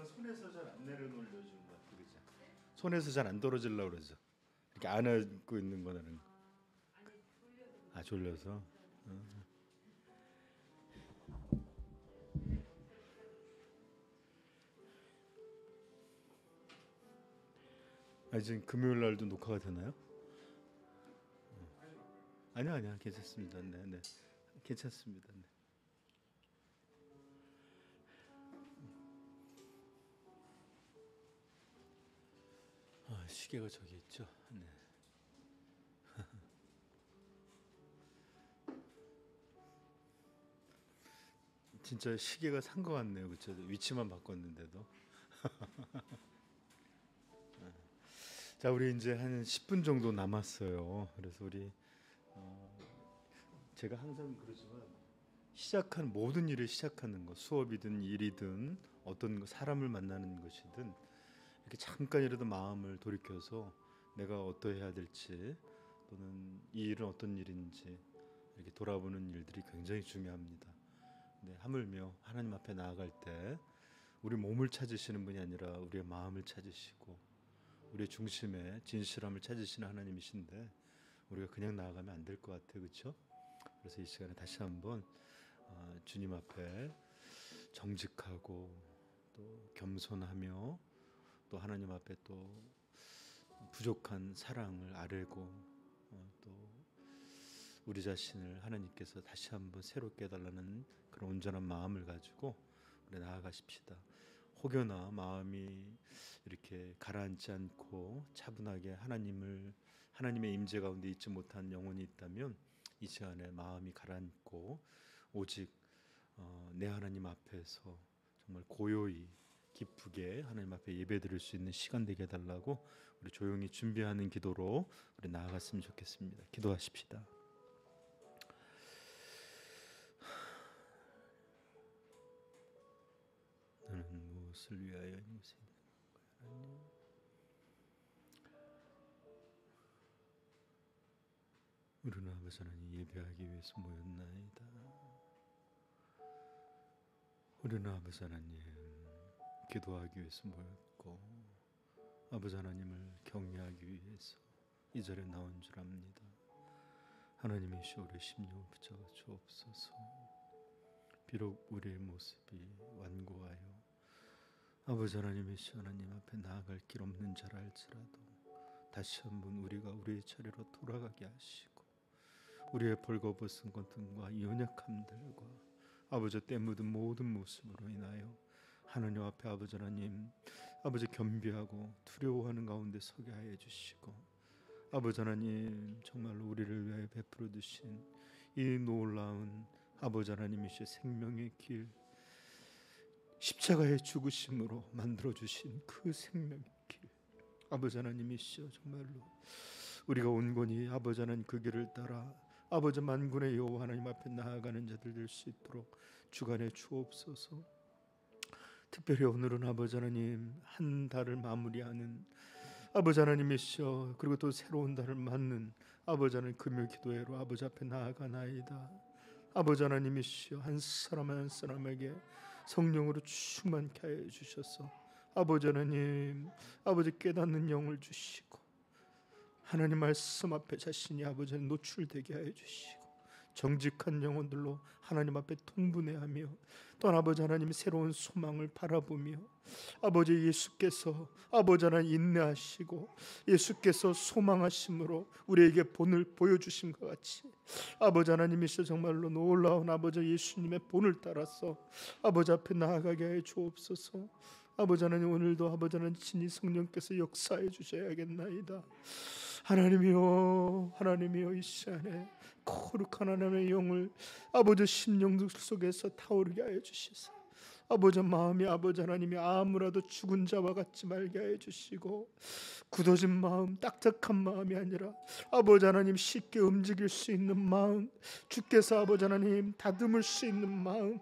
손에서 잘 안 내려놓으려고 주는 것 같아, 그죠? 손에서 잘 안 떨어지려고 그러죠. 이렇게 안고 있는 거는. 아, 졸려서. 아, 지금 금요일 날도 녹화가 되나요? 아니야, 괜찮습니다. 네, 네, 괜찮습니다. 네. 아, 시계가 저기 있죠. 네. 진짜 시계가 산 것 같네요, 그렇죠? 위치만 바꿨는데도. 자, 우리 이제 한 10분 정도 남았어요. 그래서 우리 제가 항상 그러지만 시작한 모든 일을 시작하는 것, 수업이든 일이든 어떤 사람을 만나는 것이든 이렇게 잠깐이라도 마음을 돌이켜서 내가 어떠해야 될지 또는 이 일은 어떤 일인지 이렇게 돌아보는 일들이 굉장히 중요합니다. 네, 하물며 하나님 앞에 나아갈 때 우리 몸을 찾으시는 분이 아니라 우리의 마음을 찾으시고 우리의 중심에 진실함을 찾으시는 하나님이신데 우리가 그냥 나아가면 안 될 것 같아요, 그렇죠? 그래서 이 시간에 다시 한번 주님 앞에 정직하고 또 겸손하며 또 하나님 앞에 또 부족한 사랑을 아뢰고 또 우리 자신을 하나님께서 다시 한번 새롭게 해달라는 그런 온전한 마음을 가지고 우리 나아가십시다. 혹여나 마음이 이렇게 가라앉지 않고 차분하게 하나님의 임재 가운데 있지 못한 영혼이 있다면 이 시간에 마음이 가라앉고 오직 내 하나님 앞에서 정말 고요히 기쁘게 하나님 앞에 예배드릴 수 있는 시간 되게 해달라고 우리 조용히 준비하는 기도로 우리 나아갔으면 좋겠습니다. 기도하십시다. 나는 무엇을 위하여 이것을 하나님, 우리는 아버지 하나님 예배하기 위해서 모였나이다. 우리는 아버지 하나님 기도하기 위해서 모였고 아버지 하나님을 경외하기 위해서 이 자리에 나온 줄 압니다. 하나님이시 우리 심령을 붙잡아 주옵소서. 비록 우리의 모습이 완고하여 아버지 하나님이시 하나님 앞에 나아갈 길 없는 줄 알지라도 다시 한번 우리가 우리의 자리로 돌아가게 하시고 우리의 벌거벗은 것들과 연약함들과 아버지 때 묻은 모든 모습으로 인하여 하나님 앞에 아버지 하나님 아버지 겸비하고 두려워하는 가운데 서게 하여 주시고 아버지 하나님 정말로 우리를 위하여 베풀어 주신 이 놀라운 아버지 하나님이시 생명의 길 십자가의 죽으심으로 만들어주신 그 생명의 길 아버지 하나님이시여 정말로 우리가 온건히 아버지 하나님 그 길을 따라 아버지 만군의 여호와 하나님 앞에 나아가는 자들 될 수 있도록 주관해 주옵소서. 특별히 오늘은 아버지 하나님 한 달을 마무리하는 아버지 하나님이시여 그리고 또 새로운 달을 맞는 아버지 하나님 금요 기도회로 아버지 앞에 나아가나이다. 아버지 하나님이시여 한 사람 한 사람에게 성령으로 충만케 하여 주셔서 아버지 하나님 아버지 깨닫는 영을 주시고 하나님 말씀 앞에 자신이 아버지 노출되게 하여 주시고 정직한 영혼들로 하나님 앞에 통분해하며 또 아버지 하나님 새로운 소망을 바라보며 아버지 예수께서 아버지 하나님 인내하시고 예수께서 소망하심으로 우리에게 본을 보여주신 것 같이 아버지 하나님이시여 정말로 놀라운 아버지 예수님의 본을 따라서 아버지 앞에 나아가게 하여 주옵소서. 아버지 하나님 오늘도 아버지 하나님 친히 성령께서 역사해 주셔야겠나이다. 하나님이여 이 시간에 거룩한 하나님의 영을 아버지 심령 속에서 타오르게 하여 주시사 아버지 마음이 아버지 하나님이 아무라도 죽은 자와 같지 말게 하여 주시고 굳어진 마음 딱딱한 마음이 아니라 아버지 하나님 쉽게 움직일 수 있는 마음 주께서 아버지 하나님 다듬을 수 있는 마음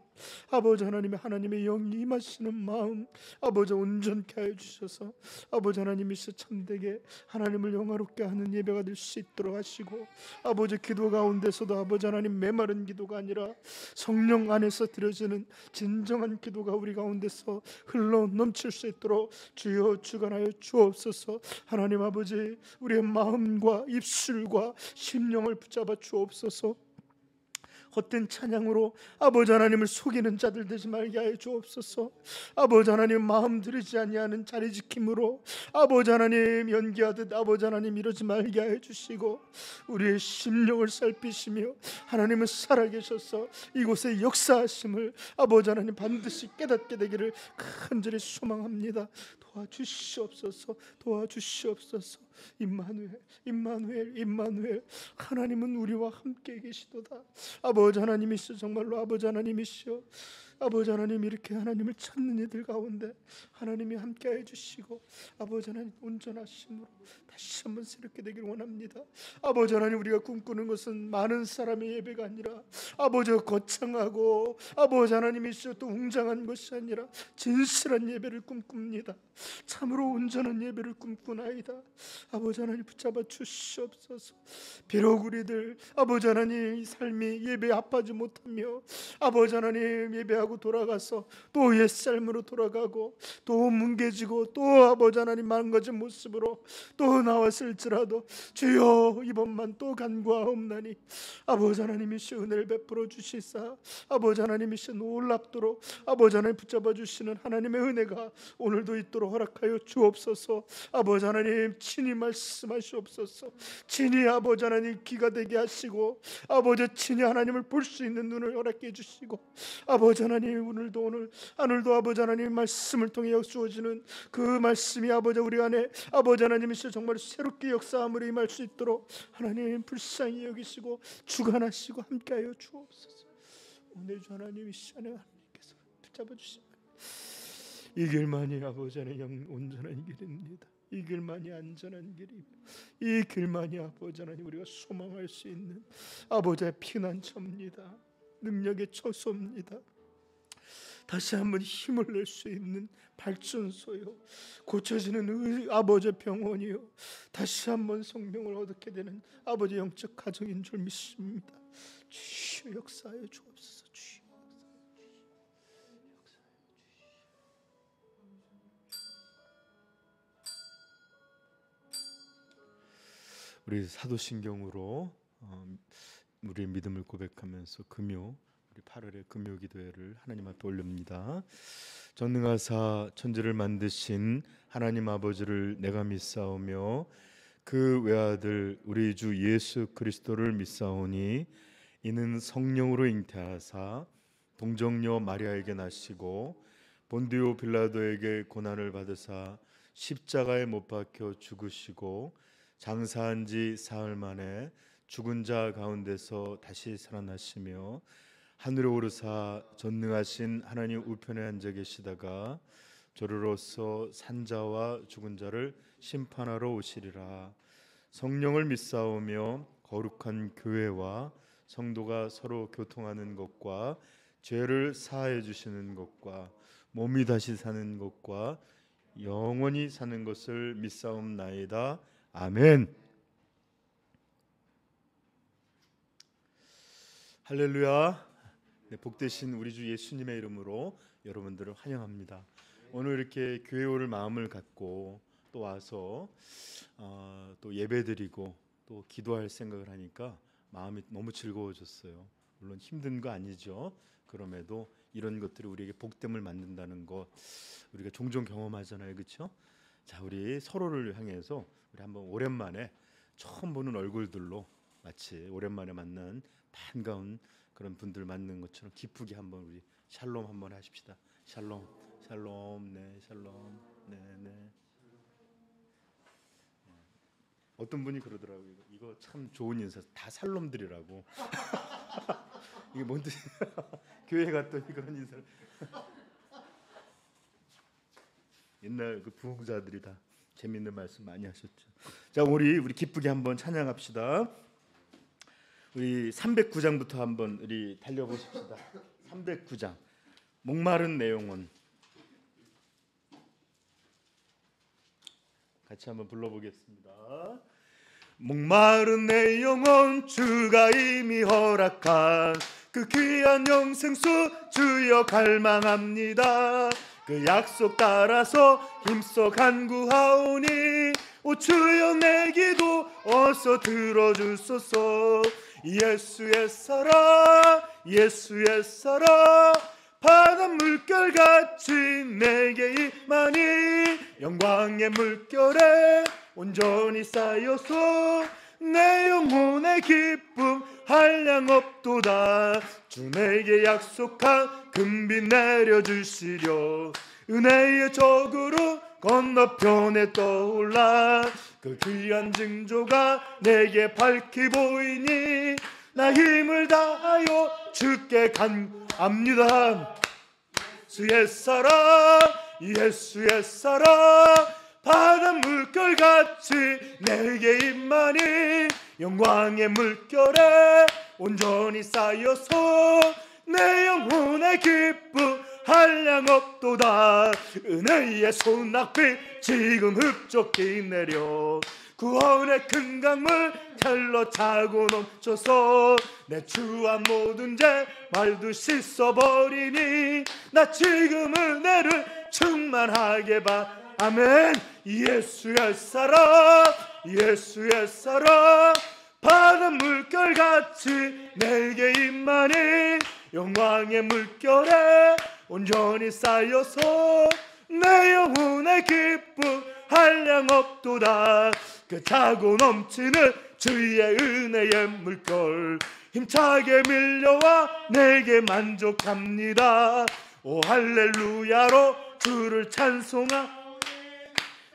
아버지 하나님의 영이 임하시는 마음 아버지 온전케 하여 주셔서 아버지 하나님이시여 참되게 하나님을 영화롭게 하는 예배가 될 수 있도록 하시고 아버지 기도 가운데서도 아버지 하나님 메마른 기도가 아니라 성령 안에서 드려지는 진정한 기도가 우리 가운데서 흘러 넘칠 수 있도록 주여 주관하여 주옵소서. 하나님 아버지 우리의 마음과 입술과 심령을 붙잡아 주옵소서. 헛된 찬양으로 아버지 하나님을 속이는 자들 되지 말게 하여 주옵소서. 아버지 하나님 마음 들이지 아니하는 자리 지킴으로 아버지 하나님 연기하듯 아버지 하나님 이러지 말게 하여 주시고 우리의 심령을 살피시며 하나님은 살아계셔서 이곳에 역사하심을 아버지 하나님 반드시 깨닫게 되기를 간절히 소망합니다. 도와주시옵소서. 도와주시옵소서. 임마누엘 하나님은 우리와 함께 계시도다. 아버지 하나님이시여 정말로 아버지 하나님이시여 아버지 하나님 이렇게 하나님을 찾는 이들 가운데 하나님이 함께해 주시고 아버지 하나님 온전하심으로 다시 한번 새롭게 되길 원합니다. 아버지 하나님 우리가 꿈꾸는 것은 많은 사람의 예배가 아니라 아버지 거창하고 아버지 하나님이시여 또 웅장한 것이 아니라 진실한 예배를 꿈꿉니다. 참으로 온전한 예배를 꿈꾸나이다. 아버지 하나님 붙잡아 주시옵소서. 비록 우리들 아버지 하나님 이 삶이 예배에 합하지 못하며 아버지 하나님 예배하고 돌아가서 또 옛삶으로 돌아가고 또 뭉개지고 또 아버지 하나님 망가진 모습으로 또 나왔을지라도 주여 이번만 또 간구하옵나니 아버지 하나님이시 은혜를 베풀어 주시사 아버지 하나님이시 놀랍도록 아버지 하나님 붙잡아 주시는 하나님의 은혜가 오늘도 있도록 허락하여 주옵소서. 아버지 하나님 친히 말씀하시옵소서. 친히 아버지 하나님 귀가 되게 하시고 아버지 친히 하나님을 볼 수 있는 눈을 허락해 주시고 아버지 하나님 오늘도 아버지 하나님 말씀을 통해 역수어지는 그 말씀이 아버지 우리 안에 아버지 하나님이시여 정말 새롭게 역사함으로 임할 수 있도록 하나님 불쌍히 여기시고 주관하시고 함께하여 주옵소서. 오늘 주 하나님 이 시간에 하나님께서 붙잡아 주시면 이 길만이 아버지 하나님 온전한 길입니다. 이 길만이 안전한 길입니다. 이 길만이 아버지 하나님 우리가 소망할 수 있는 아버지의 피난처입니다. 능력의 처소입니다. 다시 한번 힘을 낼 수 있는 발전소요, 고쳐지는 아버지의 병원이요, 다시 한번 성령을 얻게 되는 아버지 영적 가정인 줄 믿습니다. 주여 역사하여 주옵소서. 주여 우리 사도신경으로 우리의 믿음을 고백하면서 금요 우리 8월의 금요 기도회를 하나님 앞에 올립니다. 전능하사 천지를 만드신 하나님 아버지를 내가 믿사오며 그 외아들 우리 주 예수 그리스도를 믿사오니 이는 성령으로 잉태하사 동정녀 마리아에게 나시고 본디오 빌라도에게 고난을 받으사 십자가에 못 박혀 죽으시고 장사한 지 사흘 만에 죽은 자 가운데서 다시 살아나시며 하늘에 오르사 전능하신 하나님 우편에 앉아 계시다가 저로서 산자와 죽은 자를 심판하러 오시리라. 성령을 믿사오며 거룩한 교회와 성도가 서로 교통하는 것과 죄를 사하여 주시는 것과 몸이 다시 사는 것과 영원히 사는 것을 믿사옵나이다. 아멘. 할렐루야. 네, 복되신 우리 주 예수님의 이름으로 여러분들을 환영합니다. 오늘 이렇게 교회 올 마음을 갖고 또 와서 또 예배드리고 또 기도할 생각을 하니까 마음이 너무 즐거워졌어요. 물론 힘든 거 아니죠. 그럼에도 이런 것들이 우리에게 복됨을 만든다는 것 우리가 종종 경험하잖아요, 그렇죠? 자, 우리 서로를 향해서 우리 한번 오랜만에 처음 보는 얼굴들로 마치 오랜만에 만난 반가운 그런 분들 만난 것처럼 기쁘게 한번 우리 샬롬 한번 하십시다. 샬롬, 샬롬, 네, 샬롬, 네, 네. 어떤 분이 그러더라고요. 이거 참 좋은 인사. 다 샬롬들이라고. 이게 뭔 뜻이야? 교회 갔더니 그런 인사를. 옛날 그 부흥자들이 다 재밌는 말씀 많이 하셨죠. 자, 우리 기쁘게 한번 찬양합시다. 우리 309장부터 한번 우리 달려보십시다. 309장. 목마른 내 영혼, 같이 한번 불러보겠습니다. 목마른 내 영혼, 주가 이미 허락한 그 귀한 영생수 주여 갈망합니다. 그 약속 따라서 힘써 간구하오니 오 주여 내 기도 어서 들어주소서. 예수의 사랑, 예수의 사랑, 바닷 물결같이 내게 임하니 영광의 물결에 온전히 쌓여서 내 영혼의 기쁨 한량 없도다. 주 내게 약속한 금빛 내려주시려 은혜의 저그로 건너편에 떠올라 그 귀한 징조가 내게 밝히 보이니 나 힘을 다하여 주께 간구합니다. 예수의 사랑, 예수의 사랑, 바닷 물결같이 내게 임하니 영광의 물결에 온전히 쌓여서 내 영혼의 기쁨 한량 없도다. 은혜의 소낙비 지금 흡족히 내려 구원의 큰 강물 혈로 차고 넘쳐서 내 추한 모든 죄 말도 씻어버리니 나 지금 은혜를 충만하게 봐. 아멘. 예수의 사랑, 예수의 사랑, 바닷 물결같이 내게 임하니 영광의 물결에 온전히 쌓여서 내 영혼의 기쁨 한량 없도다. 그 차고 넘치는 주의 은혜의 물결 힘차게 밀려와 내게 만족합니다. 오 할렐루야로 주를 찬송하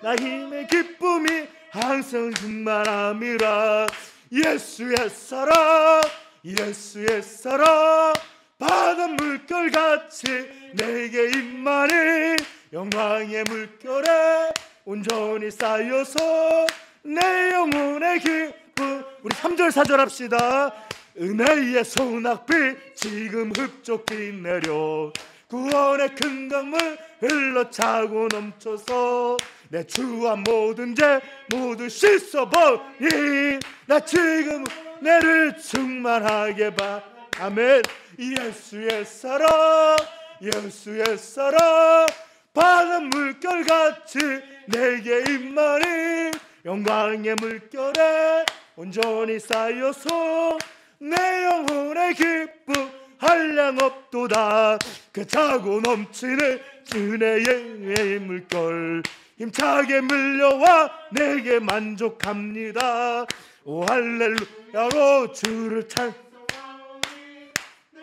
나 힘의 기쁨이 항상 충만함이라. 예수의 사랑, 예수의 사랑, 바닷 물결같이 내게 임하니 영광의 물결에 온전히 쌓여서 내 영혼의 기쁨. 우리 3절 4절 합시다. 은혜의 소낙비 지금 흡족히 내려 구원의 큰 강물 흘러차고 넘쳐서 내 추한 모든 죄 모두 씻어버리니 나 지금 내를 충만하게 봐. 아멘. 예수의 사랑, 예수의 사랑, 바닷 물결같이 내게 임하니 영광의 물결에 온전히 쌓여서 내 영혼의 기쁨 한량 없도다. 그 차고 넘치는 은혜의 물결 힘차게 밀려와 내게 만족합니다. 오 할렐루야로 주를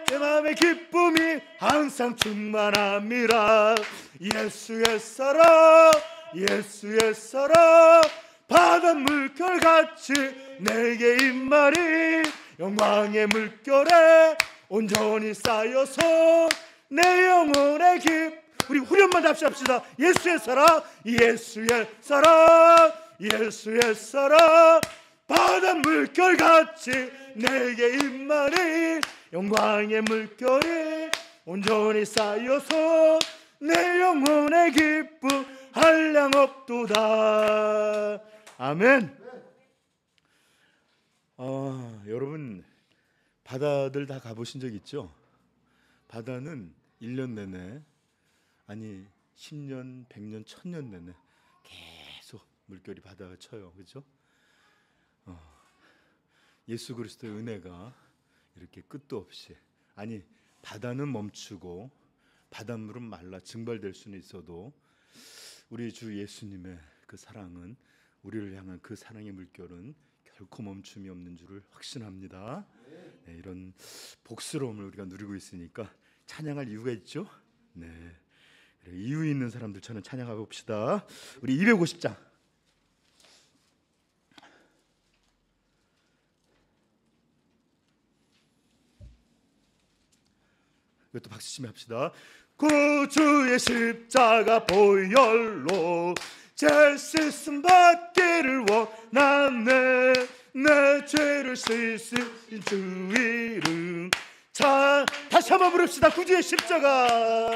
내 마음의 기쁨이 항상 충만함이라. 예수의 사랑, 예수의 사랑, 바닷 물결같이 내게 임하니 영광의 물결에 온전히 쌓여서 내 영혼의 기쁨. 우리 후렴만 합시다. 예수의 사랑, 예수의 사랑, 예수의 사랑, 바닷 물결같이 내게 임하니 영광의 물결이 온전히 쌓여서 내 영혼의 기쁨 한량 없도다. 아멘. 여러분 바다들 다 가보신 적 있죠? 바다는 1년 내내, 아니 10년, 100년, 1000년 내내 계속 물결이 바다가 쳐요. 그렇죠? 예수 그리스도의 은혜가 이렇게 끝도 없이, 아니 바다는 멈추고 바닷물은 말라 증발될 수는 있어도 우리 주 예수님의 그 사랑은, 우리를 향한 그 사랑의 물결은 결코 멈춤이 없는 줄을 확신합니다. 네, 이런 복스러움을 우리가 누리고 있으니까 찬양할 이유가 있죠. 네, 그래, 이유 있는 사람들처럼 찬양해 봅시다. 우리 250장 이것도 박수치며 합시다. 구주의 십자가 보혈로 제 씻음 받기를 원하네. 내 죄를 씻으신 주 이름 자, 다시 한번 부릅시다. 구주의 십자가,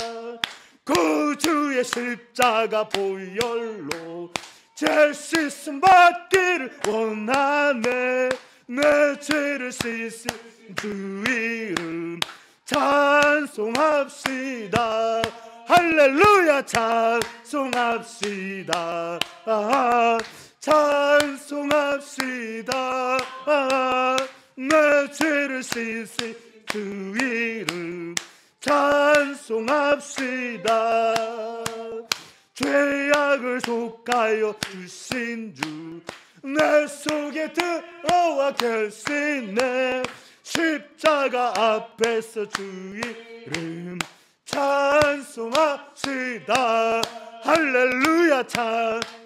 구주의 십자가 보혈로 죄 씻음 받기를 원하네. 내 죄를 씻은 주 이름 찬송합시다. 할렐루야. 찬송합시다. 찬송합시다. 내 죄를 씻은 주 이름 찬송합시다. 죄악을 속하여 주신 주 내 속에 들어와 계시네. 십자가 앞에서 주 이름 찬송합시다. 할렐루야.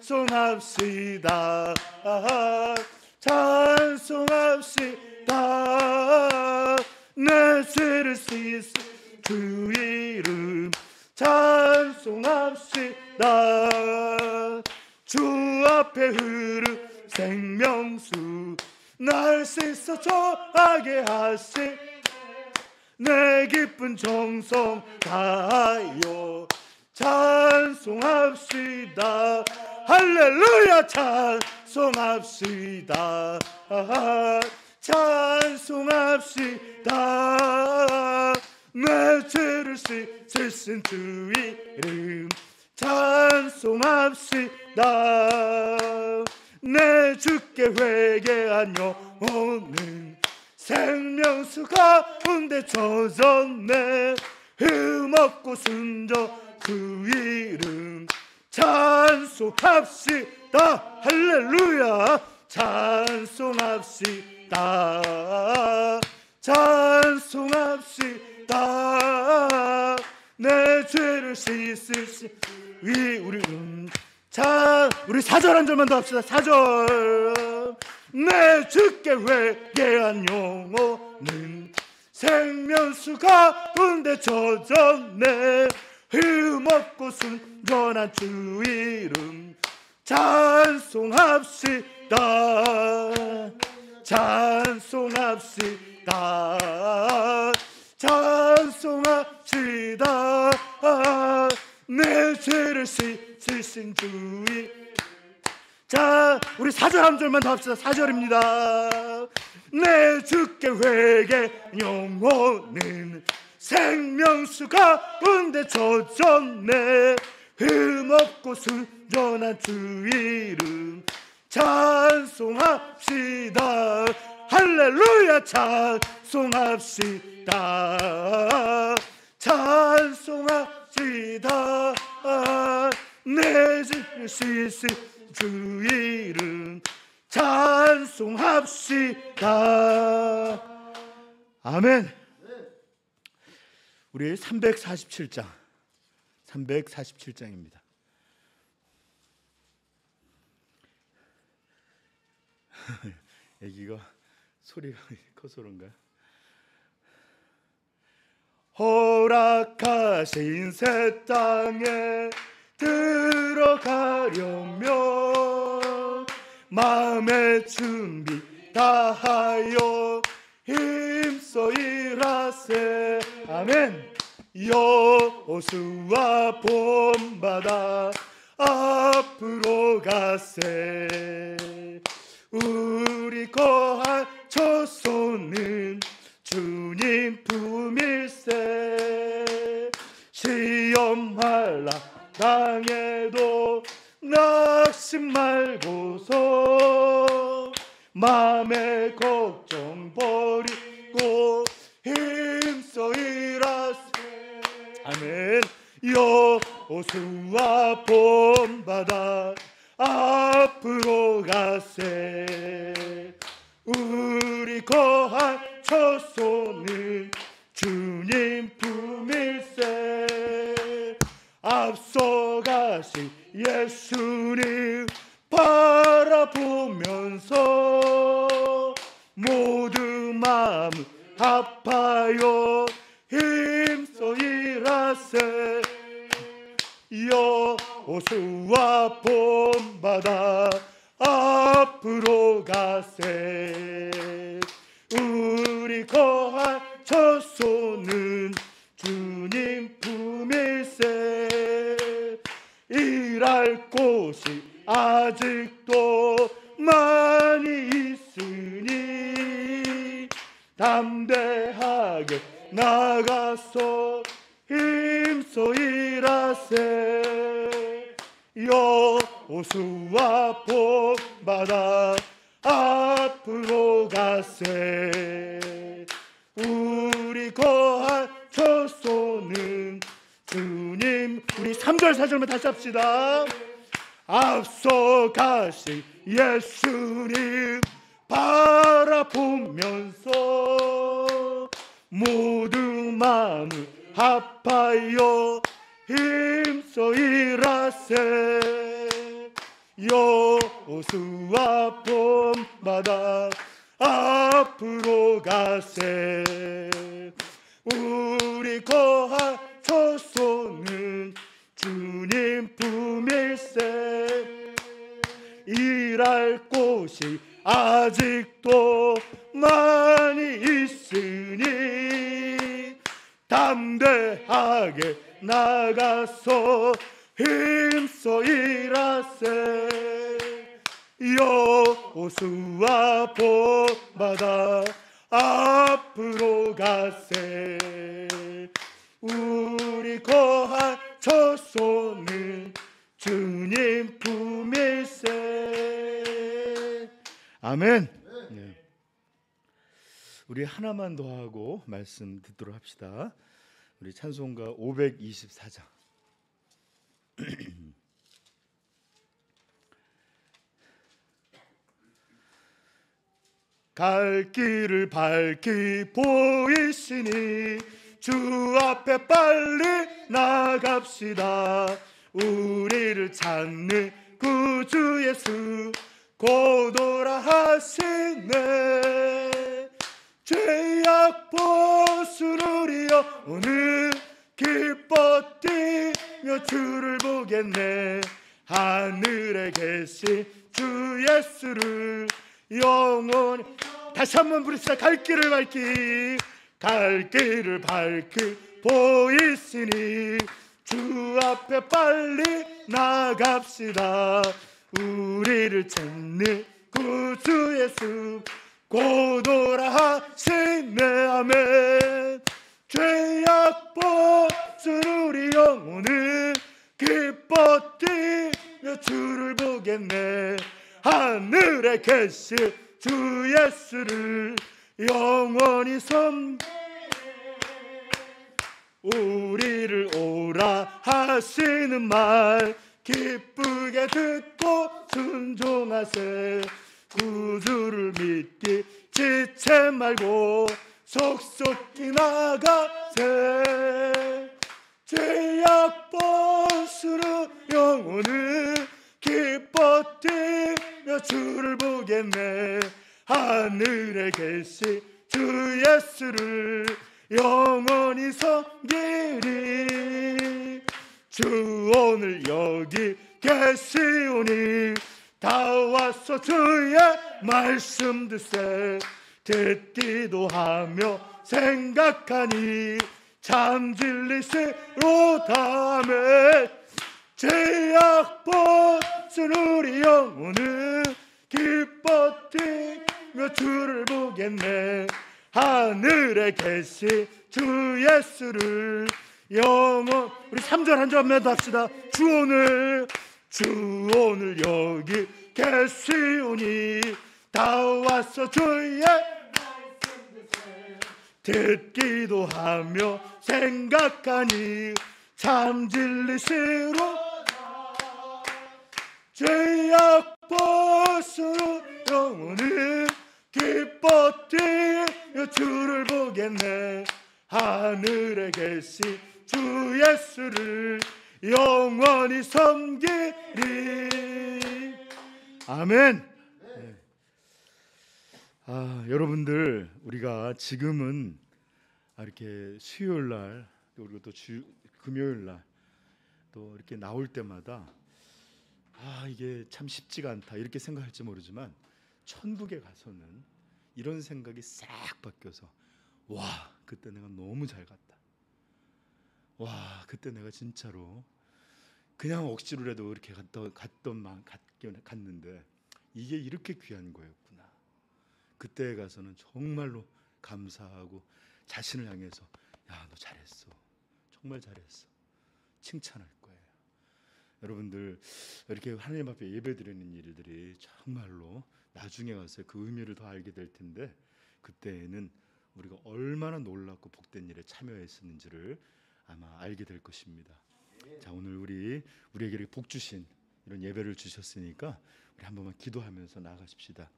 찬송합시다. 찬송합시다. 내 죄를 씻은 주 이름 찬송합시다. 주 앞에 흐르는 생명수 날 씻어 좋아하게 하시 내 기쁜 정성 다하여 찬송합시다. 할렐루야. 찬송합시다. 찬송합시다. 내 죄를 씻으신 주 이름 찬송합시다. 내 주께 회개한 영혼은 생명수 가운데 젖었네. 흠없고 순전 그 이름 찬송합시다. 할렐루야. 찬송합시다. 찬송합시다. 내 죄를 씻으신 우리 우리 4절 한 절만 더 합시다. 4절. 내 주께 회개한 영혼은 생명수 가운데 젖었네. 흠없고 순전한 주 이름 찬송합시다. 찬송합시다. 찬송합시다. 내 죄를 씻으신 주 이름. 자, 우리 4절 한 절만 더 합시다. 4절입니다. 내 주께 회개 영혼은 생명수 가운데 젖었네. 흠없고 순전한 주 이름 찬송합시다. 할렐루야. 찬송합시다. 찬송합시다. 내 죄를 씻은 주 이름 찬송합시다. 아멘. 우리 347장입니다. 애기가 소리가 커서 그런가요? 허락하신 새 땅에 들어가려면 마음의 준비 다하여 힘써 일하세. 아멘. 여호수아 본받아 앞으로 가세. 우리 거할 조소는 주님 품일세. 시험할라 당해도 낙심 말고서 마음의 걱정 버리고 힘써 일하세. 아멘. 여호수아 본받아 앞으로 가세. 우리 거할 처소는 주님 품일세. 앞서가신 예수님 바라보면서 모두 마음 합하여 힘써 일하세. 여호수아 본받아 앞으로 가세. 우리 거할 처소 담대하게 나가서 힘써 일하세. 여호수아 본받아 앞으로 가세. 우리 거할 처소는 주님. 우리 3절 4절만 다시 합시다. 앞서 가신 예수님 바라보면서 모든 마음을 합하여 힘써 일하세. 여호수아 본받아 앞으로 가세. 우리 거할 처소는 주님 품일세. 일할 곳이 아직도 많이 있으니 담대하게 나가서 힘써 일하세. 여호수아 본받아 앞으로 가세. 우리 거할 처소는 주님 품일세. 아멘. 네. 우리 하나만 더 하고 말씀 듣도록 합시다. 우리 찬송가 524장. 갈 길을 밝히 보이시니 주 앞에 빨리 나갑시다. 우리를 찾는 구주 예수 곧 오라 하시네. 죄악 벗으리여 오늘 기뻐 뛰며 주를 보겠네. 하늘에 계신 주 예수를 영원히. 다시 한번 부릅시다. 갈 길을 밝히. 갈 길을 밝히 보이시니 주 앞에 빨리 나갑시다. 우리를 찾는 구주 예수 곧 오라 하시네. 아멘. 죄악 벗은 우리 영혼은 기뻐 뛰며 주를 보겠네. 하늘에 계신 주 예수를 영원히 우리를 오라 하시는 말 기쁘게 듣고 순종하세. 구주를 믿기 지체 말고 속속히 나가세. 죄악 벗으러 영혼을 기뻐 뛰며 주를 보겠네. 하늘에 계신 주 예수를 영원히 섬기리. 주 오늘 여기 계시오니 다 와서 주의 말씀 듣세. 듣기도 하며 생각하니 참 진리시로 다음에 죄악 벗은 우리 영혼은 기뻐 뛰며 주를 보겠네. 하늘에 계신 주 예수를 영원. 우리 3절 한 절만 더 합시다. 주 오늘 여기 계시오니 다 와서 주의 듣기도 하며 생각하니 참 진리시로 죄악 벗으러 영혼을 기뻐 뛰며 주를 보겠네. 하늘에 계신 주 예수를 영원히 섬기리. 아멘. 네. 여러분들 우리가 지금은 이렇게 수요일 날 그리고 또 금요일 날 또 이렇게 나올 때마다 이게 참 쉽지가 않다 이렇게 생각할지 모르지만 천국에 가서는 이런 생각이 싹 바뀌어서 와 그때 내가 너무 잘 갔다. 와 그때 내가 진짜로 그냥 억지로라도 이렇게 갔는데 이게 이렇게 귀한 거였구나. 그때에 가서는 정말로 감사하고 자신을 향해서 야, 너 잘했어, 정말 잘했어, 칭찬할 거예요. 여러분들 이렇게 하나님 앞에 예배드리는 일들이 정말로 나중에 가서 그 의미를 더 알게 될 텐데, 그때에는 우리가 얼마나 놀랍고 복된 일에 참여했었는지를 아마 알게 될 것입니다. 자, 오늘 우리에게 이렇게 복 주신 이런 예배를 주셨으니까 우리 한 번만 기도하면서 나아가십시다.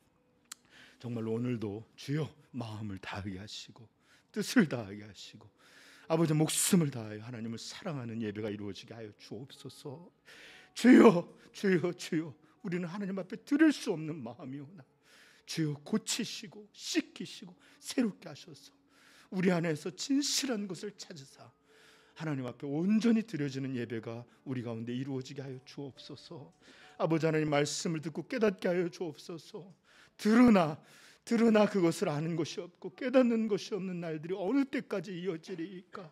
정말로 오늘도 주여 마음을 다하게 하시고 뜻을 다하게 하시고 아버지 목숨을 다하여 하나님을 사랑하는 예배가 이루어지게 하여 주옵소서. 주여 주여 주여, 우리는 하나님 앞에 드릴 수 없는 마음이오나 주여 고치시고 씻기시고 새롭게 하셔서 우리 안에서 진실한 것을 찾으사 하나님 앞에 온전히 드려지는 예배가 우리 가운데 이루어지게 하여 주옵소서. 아버지 하나님 말씀을 듣고 깨닫게 하여 주옵소서. 들으나 그것을 아는 것이 없고 깨닫는 것이 없는 날들이 어느 때까지 이어지리이까.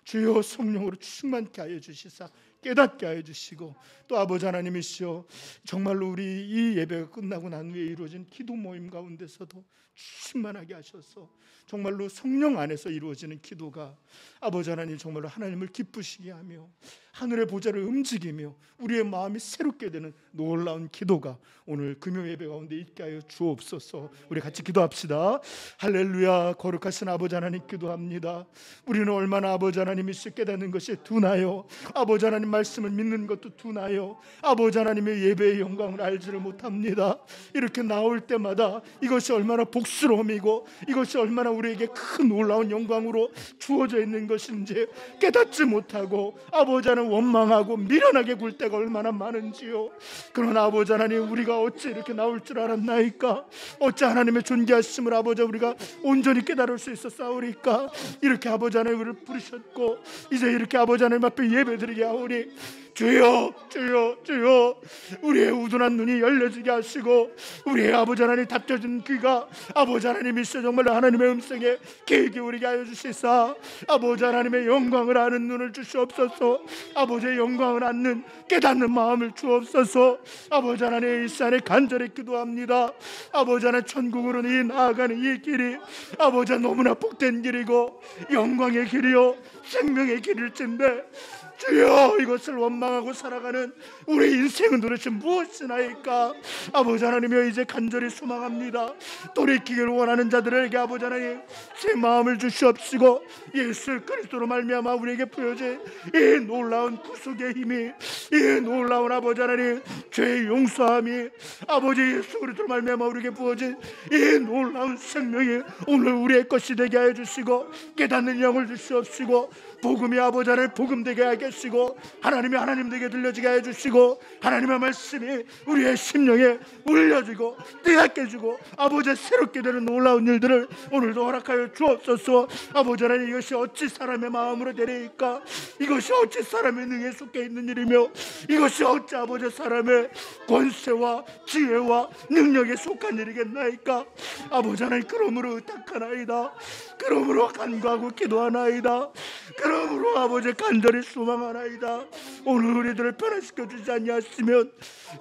주여 성령으로 충만케 하여 주시사 깨닫게 하여 주시고, 또 아버지 하나님이시여 정말로 우리 이 예배가 끝나고 난 후에 이루어진 기도 모임 가운데서도 충만하게 하셔서 정말로 성령 안에서 이루어지는 기도가 아버지 하나님 정말로 하나님을 기쁘시게 하며 하늘의 보좌를 움직이며 우리의 마음이 새롭게 되는 놀라운 기도가 오늘 금요 예배 가운데 있게 하여 주옵소서. 우리 같이 기도합시다. 할렐루야. 거룩하신 아버지 하나님 기도합니다. 우리는 얼마나 아버지 하나님이시 깨닫는 것이 두나요. 아버지 하나님 말씀을 믿는 것도 두나요. 아버지 하나님의 예배의 영광을 알지를 못합니다. 이렇게 나올 때마다 이것이 얼마나 복스러움이고 이것이 얼마나 우리에게 큰 놀라운 영광으로 주어져 있는 것인지 깨닫지 못하고 아버지 하나님 원망하고 미련하게 굴 때가 얼마나 많은지요. 그러나 아버지 하나님 우리가 어찌 이렇게 나올 줄 알았나이까. 어찌 하나님의 존귀하심을 아버지 우리가 온전히 깨달을 수 있었사오리까. 이렇게 아버지 하나님 우리를 부르셨고 이제 이렇게 아버지 하나님 앞에 예배드리게 하오니 주여 주여 주여, 우리의 우둔한 눈이 열려지게 하시고 우리의 아버지 하나님 닫혀진 귀가 아버지 하나님이시여 정말로 하나님의 음성에 귀 기울이게 하여 주시사 아버지 하나님의 영광을 아는 눈을 주시옵소서. 아버지의 영광을 아는 깨닫는 마음을 주옵소서. 아버지 하나님 이 시간에 간절히 기도합니다. 아버지 하나님 천국으로 나아가는 이 길이 아버지 너무나 복된 길이고 영광의 길이요 생명의 길일진데 주여 이것을 원망하고 살아가는 우리 인생은 도대체 무엇이나이까. 아버지 하나님이여 이제 간절히 소망합니다. 돌이키기를 원하는 자들에게 아버지 하나님 제 마음을 주시옵시고 예수 그리스도로 말미암아 우리에게 부여진 이 놀라운 구속의 힘이, 이 놀라운 아버지 하나님 죄의 용서함이 아버지 예수 그리스도로 말미암아 우리에게 부여진 이 놀라운 생명이 오늘 우리의 것이 되게 하여 주시고 깨닫는 영을 주시옵시고 복음이 아버지 하나님 복음되게 하시고 하나님이 하나님 되게 들려지게 해주시고 하나님의 말씀이 우리의 심령에 울려지고 뜨겁게 해주고 아버지 새롭게 되는 놀라운 일들을 오늘도 허락하여 주옵소서. 아버지 하나님 이것이 어찌 사람의 마음으로 되리이까. 이것이 어찌 사람의 능에 속해 있는 일이며 이것이 어찌 아버지 사람의 권세와 지혜와 능력에 속한 일이겠나이까. 아버지 하나님 그러므로 의탁하나이다. 그러므로 간구하고 기도하나이다. 그러므로 아버지 간절히 소망하나이다. 오늘 우리들을 변화시켜 주지 아니하시면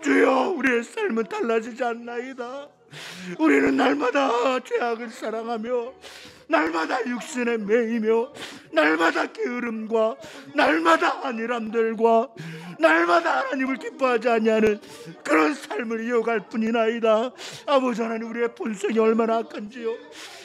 주여 우리의 삶은 달라지지 않나이다. 우리는 날마다 죄악을 사랑하며 날마다 육신에 매이며 날마다 게으름과 날마다 안일함들과 날마다 하나님을 기뻐하지 아니하는 그런 삶을 이어갈 뿐이나이다. 아버지 하나님 우리의 본성이 얼마나 악한지요,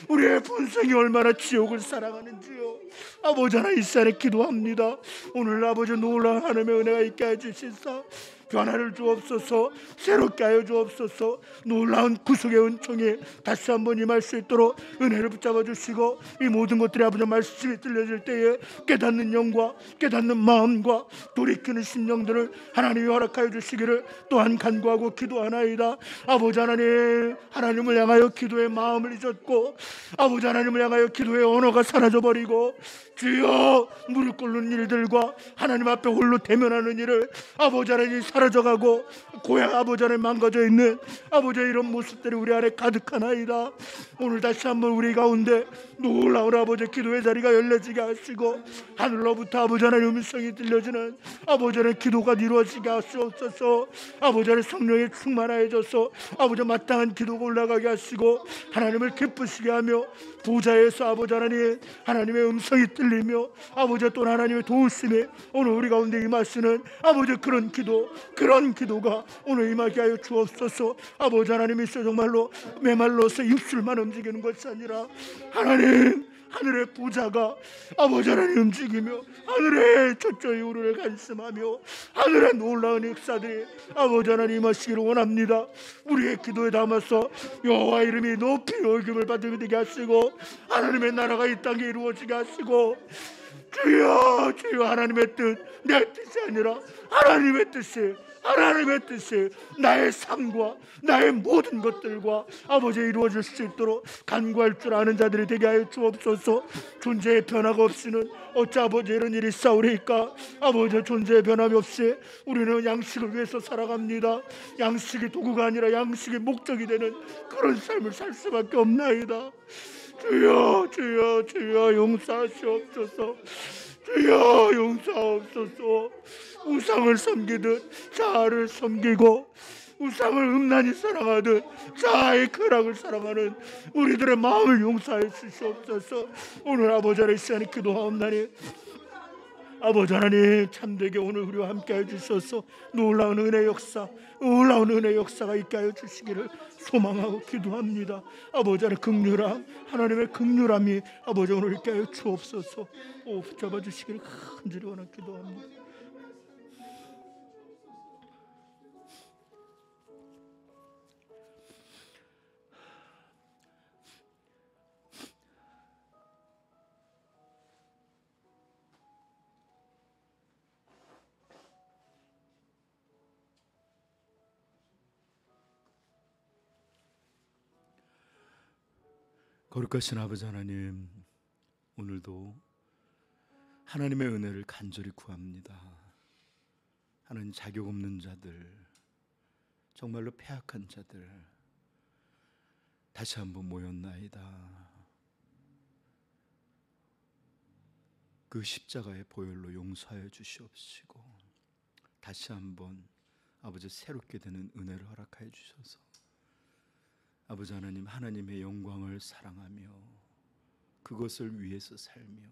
우리의 본성이 얼마나 지옥을 사랑하는지요. 아버지 하나님 이 시간에 기도합니다. 오늘 아버지 놀라운 하나님의 은혜가 있게 해주시사 변화를 주옵소서. 새롭게 하여 주옵소서. 놀라운 구속의 은총이 다시 한번 임할 수 있도록 은혜를 붙잡아 주시고 이 모든 것들이 아버지 말씀이 들려질 때에 깨닫는 영과 깨닫는 마음과 돌이키는 심령들을 하나님이 허락하여 주시기를 또한 간구하고 기도하나이다. 아버지 하나님, 하나님을 향하여 기도의 마음을 잊었고 아버지 하나님을 향하여 기도의 언어가 사라져버리고 주여 무릎 꿇는 일들과 하나님 앞에 홀로 대면하는 일을 아버지 하나님 사라져가고 고향 아버지 안에 망가져 있는 아버지 이런 모습들이 우리 안에 가득하나이다. 오늘 다시 한번 우리 가운데 놀라운 아버지 기도의 자리가 열려지게 하시고 하늘로부터 아버지 하나님의 음성이 들려지는 아버지 하나님의 기도가 이루어지게 하시옵소서. 아버지 하나님 성령에 충만하여져서 아버지 마땅한 기도가 올라가게 하시고 하나님을 기쁘시게 하며 보좌에서 아버지 하나님의 음성이 들리며 아버지 또 하나님의 도우심이 오늘 우리 가운데 임하시는 아버지 그런 기도가 오늘 임하게 하여 주옵소서. 아버지 하나님이 정말로 메말로서 입술만 움직이는 것이 아니라 하늘의 보좌가 아버지 하나님 움직이며 하늘의 저쪽이 우리를 간슴하며 하늘의 놀라운 역사들이 아버지 하나님 임하시기를 원합니다. 우리의 기도에 담아서 여호와 이름이 높이 여김을 받게 되게 하시고 하나님의 나라가 이 땅에 이루어지게 하시고 주여 하나님의 뜻 내 뜻이 아니라 하나님의 뜻이 나의 삶과 나의 모든 것들과 아버지 이루어질 수 있도록 간구할 줄 아는 자들이 되게 하여 주옵소서. 존재의 변화가 없이는 어찌 아버지 이런 일이 싸우리까. 아버지 존재의 변함이 없이 우리는 양식을 위해서 살아갑니다. 양식이 도구가 아니라 양식이 목적이 되는 그런 삶을 살 수밖에 없나이다. 주여 용서하시옵소서. 주여 용서하옵소서. 우상을 섬기듯 자아를 섬기고 우상을 음란히 사랑하듯 자아의 쾌락을 사랑하는 우리들의 마음을 용서해 주시옵소서. 오늘 아버지 하나님 시간에 기도하옵나니 아버지 하나님 참되게 오늘 우리와 함께 해주셔서 놀라운 은혜 역사가 있게 하여 주시기를 소망하고 기도합니다. 아버지 하나님 하나님의 긍휼함이 아버지 오늘 있게 하여 주옵소서. 붙잡아 주시기를 간절히 원하고 기도합니다. 거룩하신 아버지 하나님, 오늘도 하나님의 은혜를 간절히 구합니다. 하나님, 자격 없는 자들, 정말로 패악한 자들 다시 한번 모였나이다. 그 십자가의 보혈로 용서하여 주시옵시고 다시 한번 아버지 새롭게 되는 은혜를 허락하여 주셔서 아버지 하나님, 하나님의 영광을 사랑하며 그것을 위해서 살며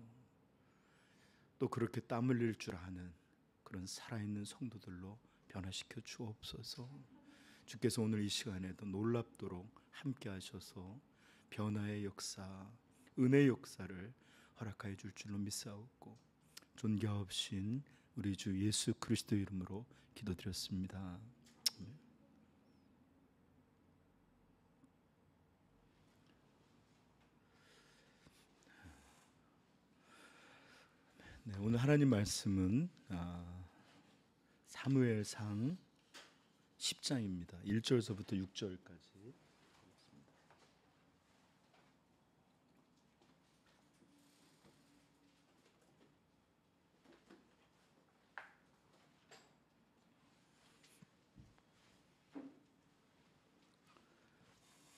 또 그렇게 땀 흘릴 줄 아는 그런 살아있는 성도들로 변화시켜 주옵소서. 주께서 오늘 이 시간에도 놀랍도록 함께 하셔서 변화의 역사, 은혜의 역사를 허락하여 줄 줄로 믿사옵고 존귀하옵신 우리 주 예수 그리스도 이름으로 기도드렸습니다. 네, 오늘 하나님 말씀은 사무엘상 10장입니다. 1절서부터 6절까지.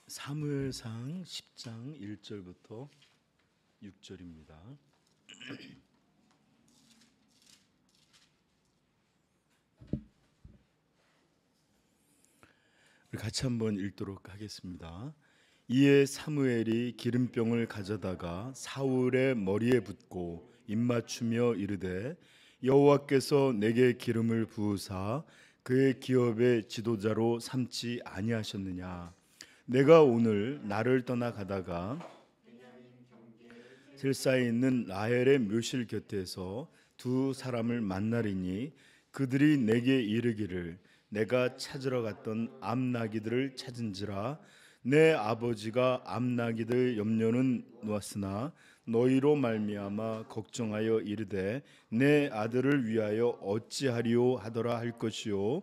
사무엘상 10장 1절부터 6절입니다. 우리 같이 한번 읽도록 하겠습니다. 이에 사무엘이 기름병을 가져다가 사울의 머리에 붓고 입맞추며 이르되 여호와께서 내게 기름을 부으사 그의 기업의 지도자로 삼지 아니하셨느냐. 내가 오늘 나를 떠나 가다가 셀사에 있는 라헬의 묘실 곁에서 두 사람을 만나리니 그들이 내게 이르기를 내가 찾으러 갔던 암나기들을 찾은지라. 내 아버지가 암나기들 염려는 놓았으나 너희로 말미암아 걱정하여 이르되 내 아들을 위하여 어찌하리오 하더라 할 것이요.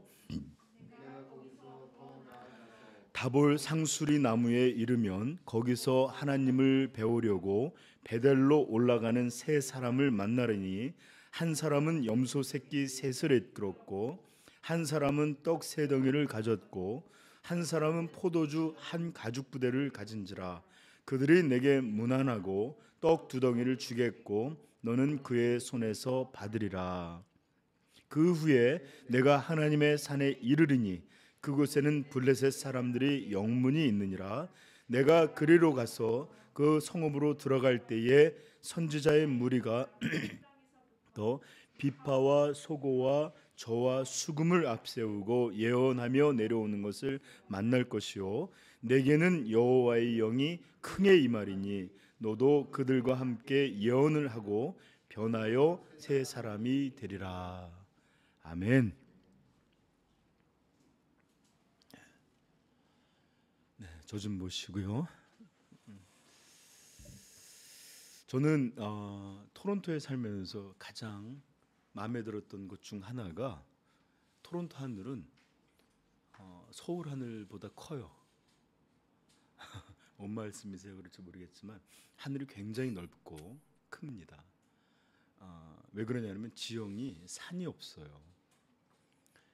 다볼 상수리 나무에 이르면 거기서 하나님을 배우려고 베델로 올라가는 세 사람을 만나리니 한 사람은 염소 새끼 셋을 이끌었고 한 사람은 떡 세 덩이를 가졌고 한 사람은 포도주 한 가죽 부대를 가진지라. 그들이 내게 문안하고 떡 두 덩이를 주겠고 너는 그의 손에서 받으리라. 그 후에 내가 하나님의 산에 이르리니 그곳에는 블레셋 사람들이 영문이 있느니라. 내가 그리로 가서 그 성읍으로 들어갈 때에 선지자의 무리가 더 비파와 소고와 저와 수금을 앞세우고 예언하며 내려오는 것을 만날 것이요 내게는 여호와의 영이 크게 임하리니 너도 그들과 함께 예언을 하고 변하여 새 사람이 되리라. 아멘. 네, 저 좀 보시고요. 저는 토론토에 살면서 가장 마음에 들었던 것 중 하나가 토론토 하늘은 서울 하늘보다 커요. 뭔 말씀이세요? 그럴지 모르겠지만 하늘이 굉장히 넓고 큽니다. 왜 그러냐면 지형이 산이 없어요.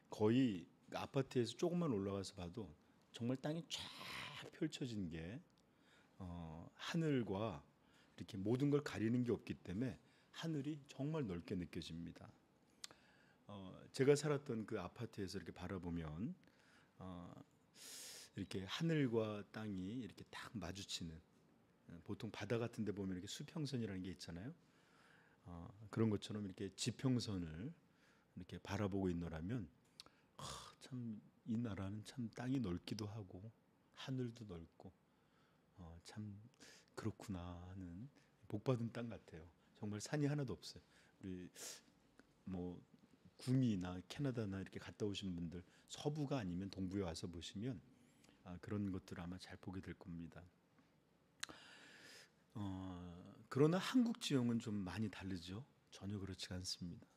거의 아파트에서 조금만 올라가서 봐도 정말 땅이 쫙 펼쳐진 게 하늘과 이렇게 모든 걸 가리는 게 없기 때문에 하늘이 정말 넓게 느껴집니다. 제가 살았던 그 아파트에서 이렇게 바라보면 이렇게 하늘과 땅이 이렇게 딱 마주치는, 보통 바다 같은 데 보면 이렇게 수평선이라는 게 있잖아요. 그런 것처럼 이렇게 지평선을 이렇게 바라보고 있노라면 참 이 나라는 참 땅이 넓기도 하고 하늘도 넓고 참 그렇구나 하는 복받은 땅 같아요. 정말 산이 하나도 없어요. 우리 뭐 구미나 캐나다나 이렇게 갔다 오신 분들 서부가 아니면 동부에 와서 보시면 그런 것들 아마 잘 보게 될 겁니다. 그러나 한국 지형은 좀 많이 다르죠. 전혀 그렇지 않습니다.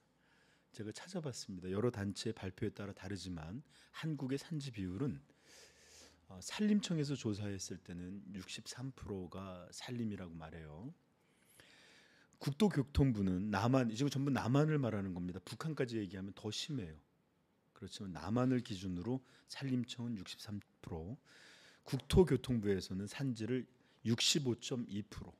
제가 찾아봤습니다. 여러 단체의 발표에 따라 다르지만 한국의 산지 비율은 산림청에서 조사했을 때는 63%가 산림이라고 말해요. 국토교통부는 남한, 지금 전부 남한을 말하는 겁니다. 북한까지 얘기하면 더 심해요. 그렇지만 남한을 기준으로 산림청은 63%, 국토교통부에서는 산지를 65.2%,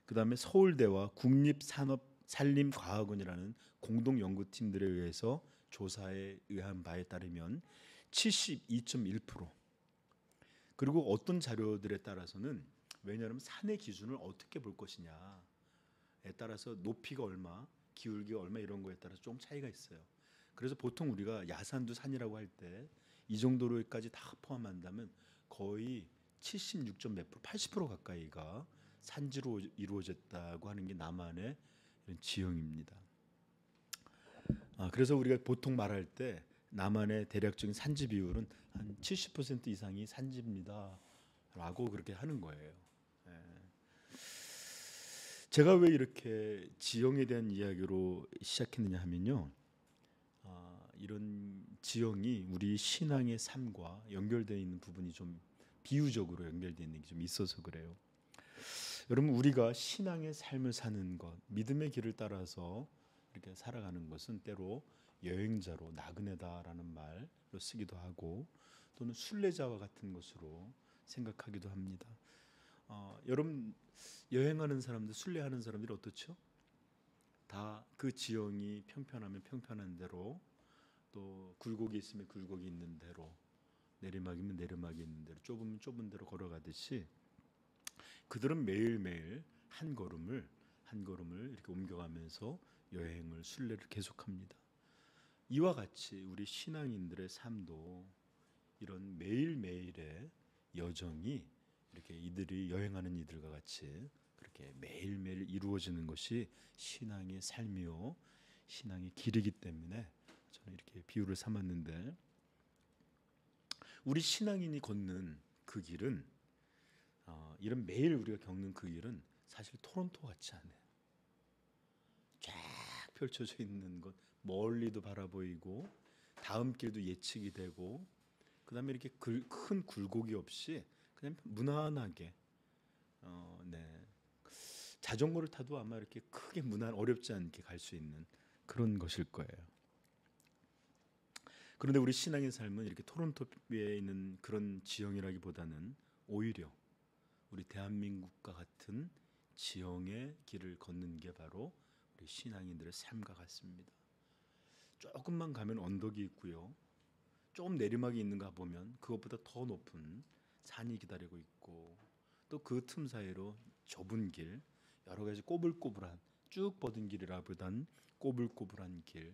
그 다음에 서울대와 국립산업산림과학원이라는 공동연구팀들에 의해서 조사에 의한 바에 따르면 72.1%, 그리고 어떤 자료들에 따라서는, 왜냐하면 산의 기준을 어떻게 볼 것이냐에 따라서 높이가 얼마, 기울기가 얼마 이런 거에 따라서 좀 차이가 있어요. 그래서 보통 우리가 야산도 산이라고 할 때 이 정도로까지 다 포함한다면 거의 76점 몇 프로, 80% 가까이가 산지로 이루어졌다고 하는 게 남한의 이런 지형입니다. 그래서 우리가 보통 말할 때 남한의 대략적인 산지 비율은 한 70% 이상이 산지입니다라고 그렇게 하는 거예요. 제가 왜 이렇게 지형에 대한 이야기로 시작했느냐 하면요, 이런 지형이 우리 신앙의 삶과 연결되어 있는 부분이 좀 비유적으로 연결되어 있는 게 좀 있어서 그래요. 여러분, 우리가 신앙의 삶을 사는 것, 믿음의 길을 따라서 이렇게 살아가는 것은 때로 여행자로 나그네다라는 말로 쓰기도 하고 또는 순례자와 같은 것으로 생각하기도 합니다. 여러분, 여행하는 사람들, 순례하는 사람들이 어떻죠? 다 그 지형이 평편하면 평편한 대로, 또 굴곡이 있으면 굴곡이 있는 대로, 내리막이면 내리막이 있는 대로, 좁으면 좁은 대로 걸어가듯이 그들은 매일매일 한 걸음을 이렇게 옮겨가면서 여행을, 순례를 계속합니다. 이와 같이 우리 신앙인들의 삶도 이런 매일매일의 여정이 이렇게 이들이 여행하는 이들과 같이 그렇게 매일매일 이루어지는 것이 신앙의 삶이요 신앙의 길이기 때문에 저는 이렇게 비유를 삼았는데, 우리 신앙인이 걷는 그 길은, 이런 매일 우리가 겪는 그 길은 사실 토론토 같지 않아요. 쫙 펼쳐져 있는 것, 멀리도 바라보이고 다음 길도 예측이 되고, 그 다음에 이렇게 큰 굴곡이 없이 그냥 무난하게, 자전거를 타도 아마 이렇게 크게 어렵지 않게 갈 수 있는 그런 것일 거예요. 그런데 우리 신앙의 삶은 이렇게 토론토에 있는 그런 지형이라기보다는 오히려 우리 대한민국과 같은 지형의 길을 걷는 게 바로 우리 신앙인들의 삶과 같습니다. 조금만 가면 언덕이 있고요. 조금 내리막이 있는가 보면 그것보다 더 높은 산이 기다리고 있고, 또 그 틈 사이로 좁은 길, 여러 가지 꼬불꼬불한, 쭉 뻗은 길이라보단 꼬불꼬불한 길,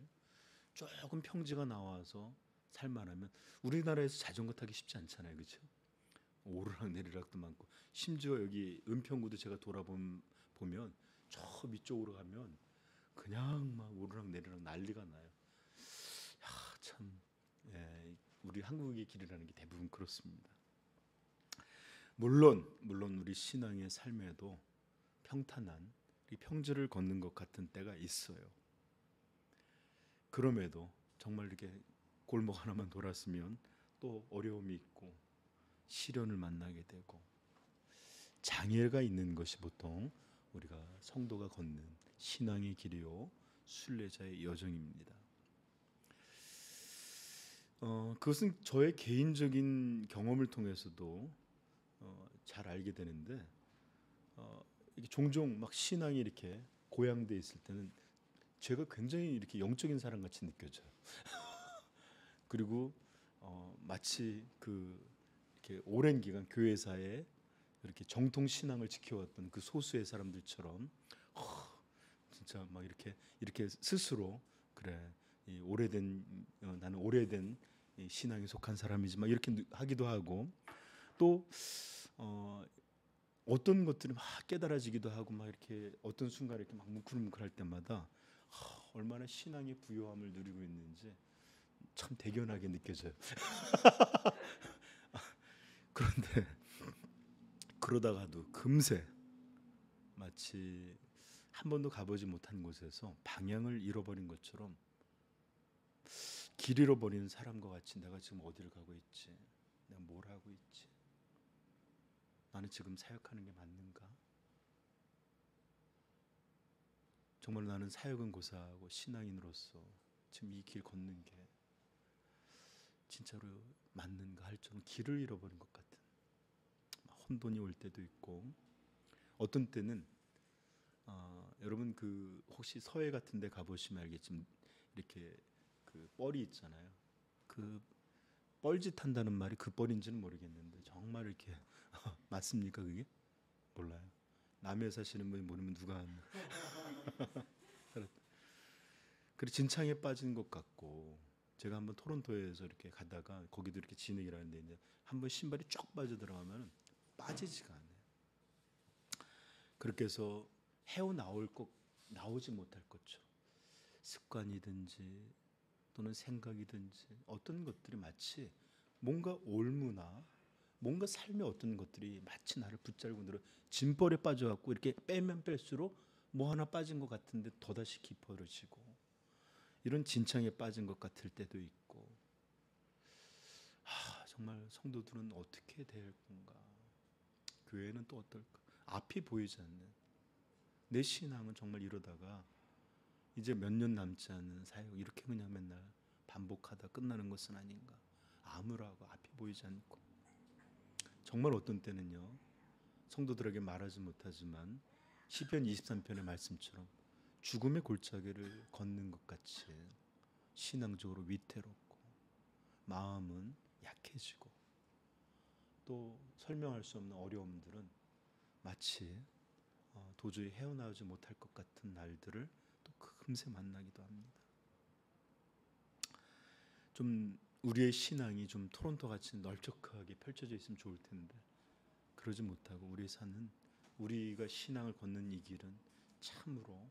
조금 평지가 나와서 살만하면, 우리나라에서 자전거 타기 쉽지 않잖아요, 그렇죠? 오르락 내리락도 많고, 심지어 여기 은평구도 제가 보면 저 위쪽으로 가면 그냥 막 오르락 내리락 난리가 나요. 야, 참, 예, 우리 한국의 길이라는 게 대부분 그렇습니다. 물론 우리 신앙의 삶에도 평탄한 이 평지를 걷는 것 같은 때가 있어요. 그럼에도 정말 이렇게 골목 하나만 돌았으면 또 어려움이 있고 시련을 만나게 되고, 장애가 있는 것이 보통 우리가 성도가 걷는 신앙의 길이요 순례자의 여정입니다. 그것은 저의 개인적인 경험을 통해서도 잘 알게 되는데, 이게 종종 막 신앙이 이렇게 고양돼 있을 때는 제가 굉장히 이렇게 영적인 사람 같이 느껴져요. 그리고 마치 이렇게 오랜 기간 교회사에 이렇게 정통 신앙을 지켜왔던 그 소수의 사람들처럼 진짜 막 이렇게 스스로 그래, 이 나는 오래된 이 신앙에 속한 사람이지 막 이렇게 하기도 하고, 또 어떤 것들이 막 깨달아지기도 하고, 막 이렇게 어떤 순간에 이렇게 막 뭉클뭉클할 때마다 얼마나 신앙의 부요함을 누리고 있는지 참 대견하게 느껴져요. 그런데 그러다가도 금세 마치 한 번도 가보지 못한 곳에서 방향을 잃어버린 것처럼, 길 잃어버린 사람과 같이 내가 지금 어디를 가고 있지? 내가 뭘 하고 있지? 나는 지금 사역하는 게 맞는가? 정말 나는 사역은 고사하고 신앙인으로서 지금 이 길 걷는 게 진짜로 맞는가 할 정도로 길을 잃어버린 것 같은 혼돈이 올 때도 있고, 어떤 때는 여러분 혹시 서해 같은 데 가보시면 알겠지만 이렇게 뻘이 있잖아요. 그 뻘짓 한다는 말이 그 뻘인지는 모르겠는데 정말 이렇게 맞습니까 그게? 몰라요. 남해 사시는 분이 모르면 누가 하는. 그리고 진창에 빠진 것 같고, 제가 한번 토론토에서 이렇게 가다가 거기도 이렇게 진흙이라는 데 있는데 한번 신발이 쫙 빠져 들어가면 빠지지가 않아요. 그렇게 해서 나오지 못할 것죠. 습관이든지 또는 생각이든지 어떤 것들이 마치 뭔가 올무나 뭔가 삶의 어떤 것들이 마치 나를 붙잡고 들어 짐벌에 빠져갖고 이렇게 빼면 뺄수록 뭐 하나 빠진 것 같은데 더다시 깊어지고, 이런 진창에 빠진 것 같을 때도 있고, 정말 성도들은 어떻게 될 건가? 교회는 또 어떨까? 앞이 보이지 않는 내 신앙은 정말 이러다가 이제 몇 년 남지 않은 사역 이렇게 그냥 맨날 반복하다 끝나는 것은 아닌가? 암울하고 앞이 보이지 않고, 정말 어떤 때는요 성도들에게 말하지 못하지만 시편 23편의 말씀처럼 죽음의 골짜기를 걷는 것 같이 신앙적으로 위태롭고 마음은 약해지고, 또 설명할 수 없는 어려움들은 마치 도저히 헤어나오지 못할 것 같은 날들을 또 금세 만나기도 합니다. 좀 우리의 신앙이 좀 토론토 같이 널찍하게 펼쳐져 있으면 좋을 텐데 그러지 못하고 우리가 신앙을 걷는 이 길은 참으로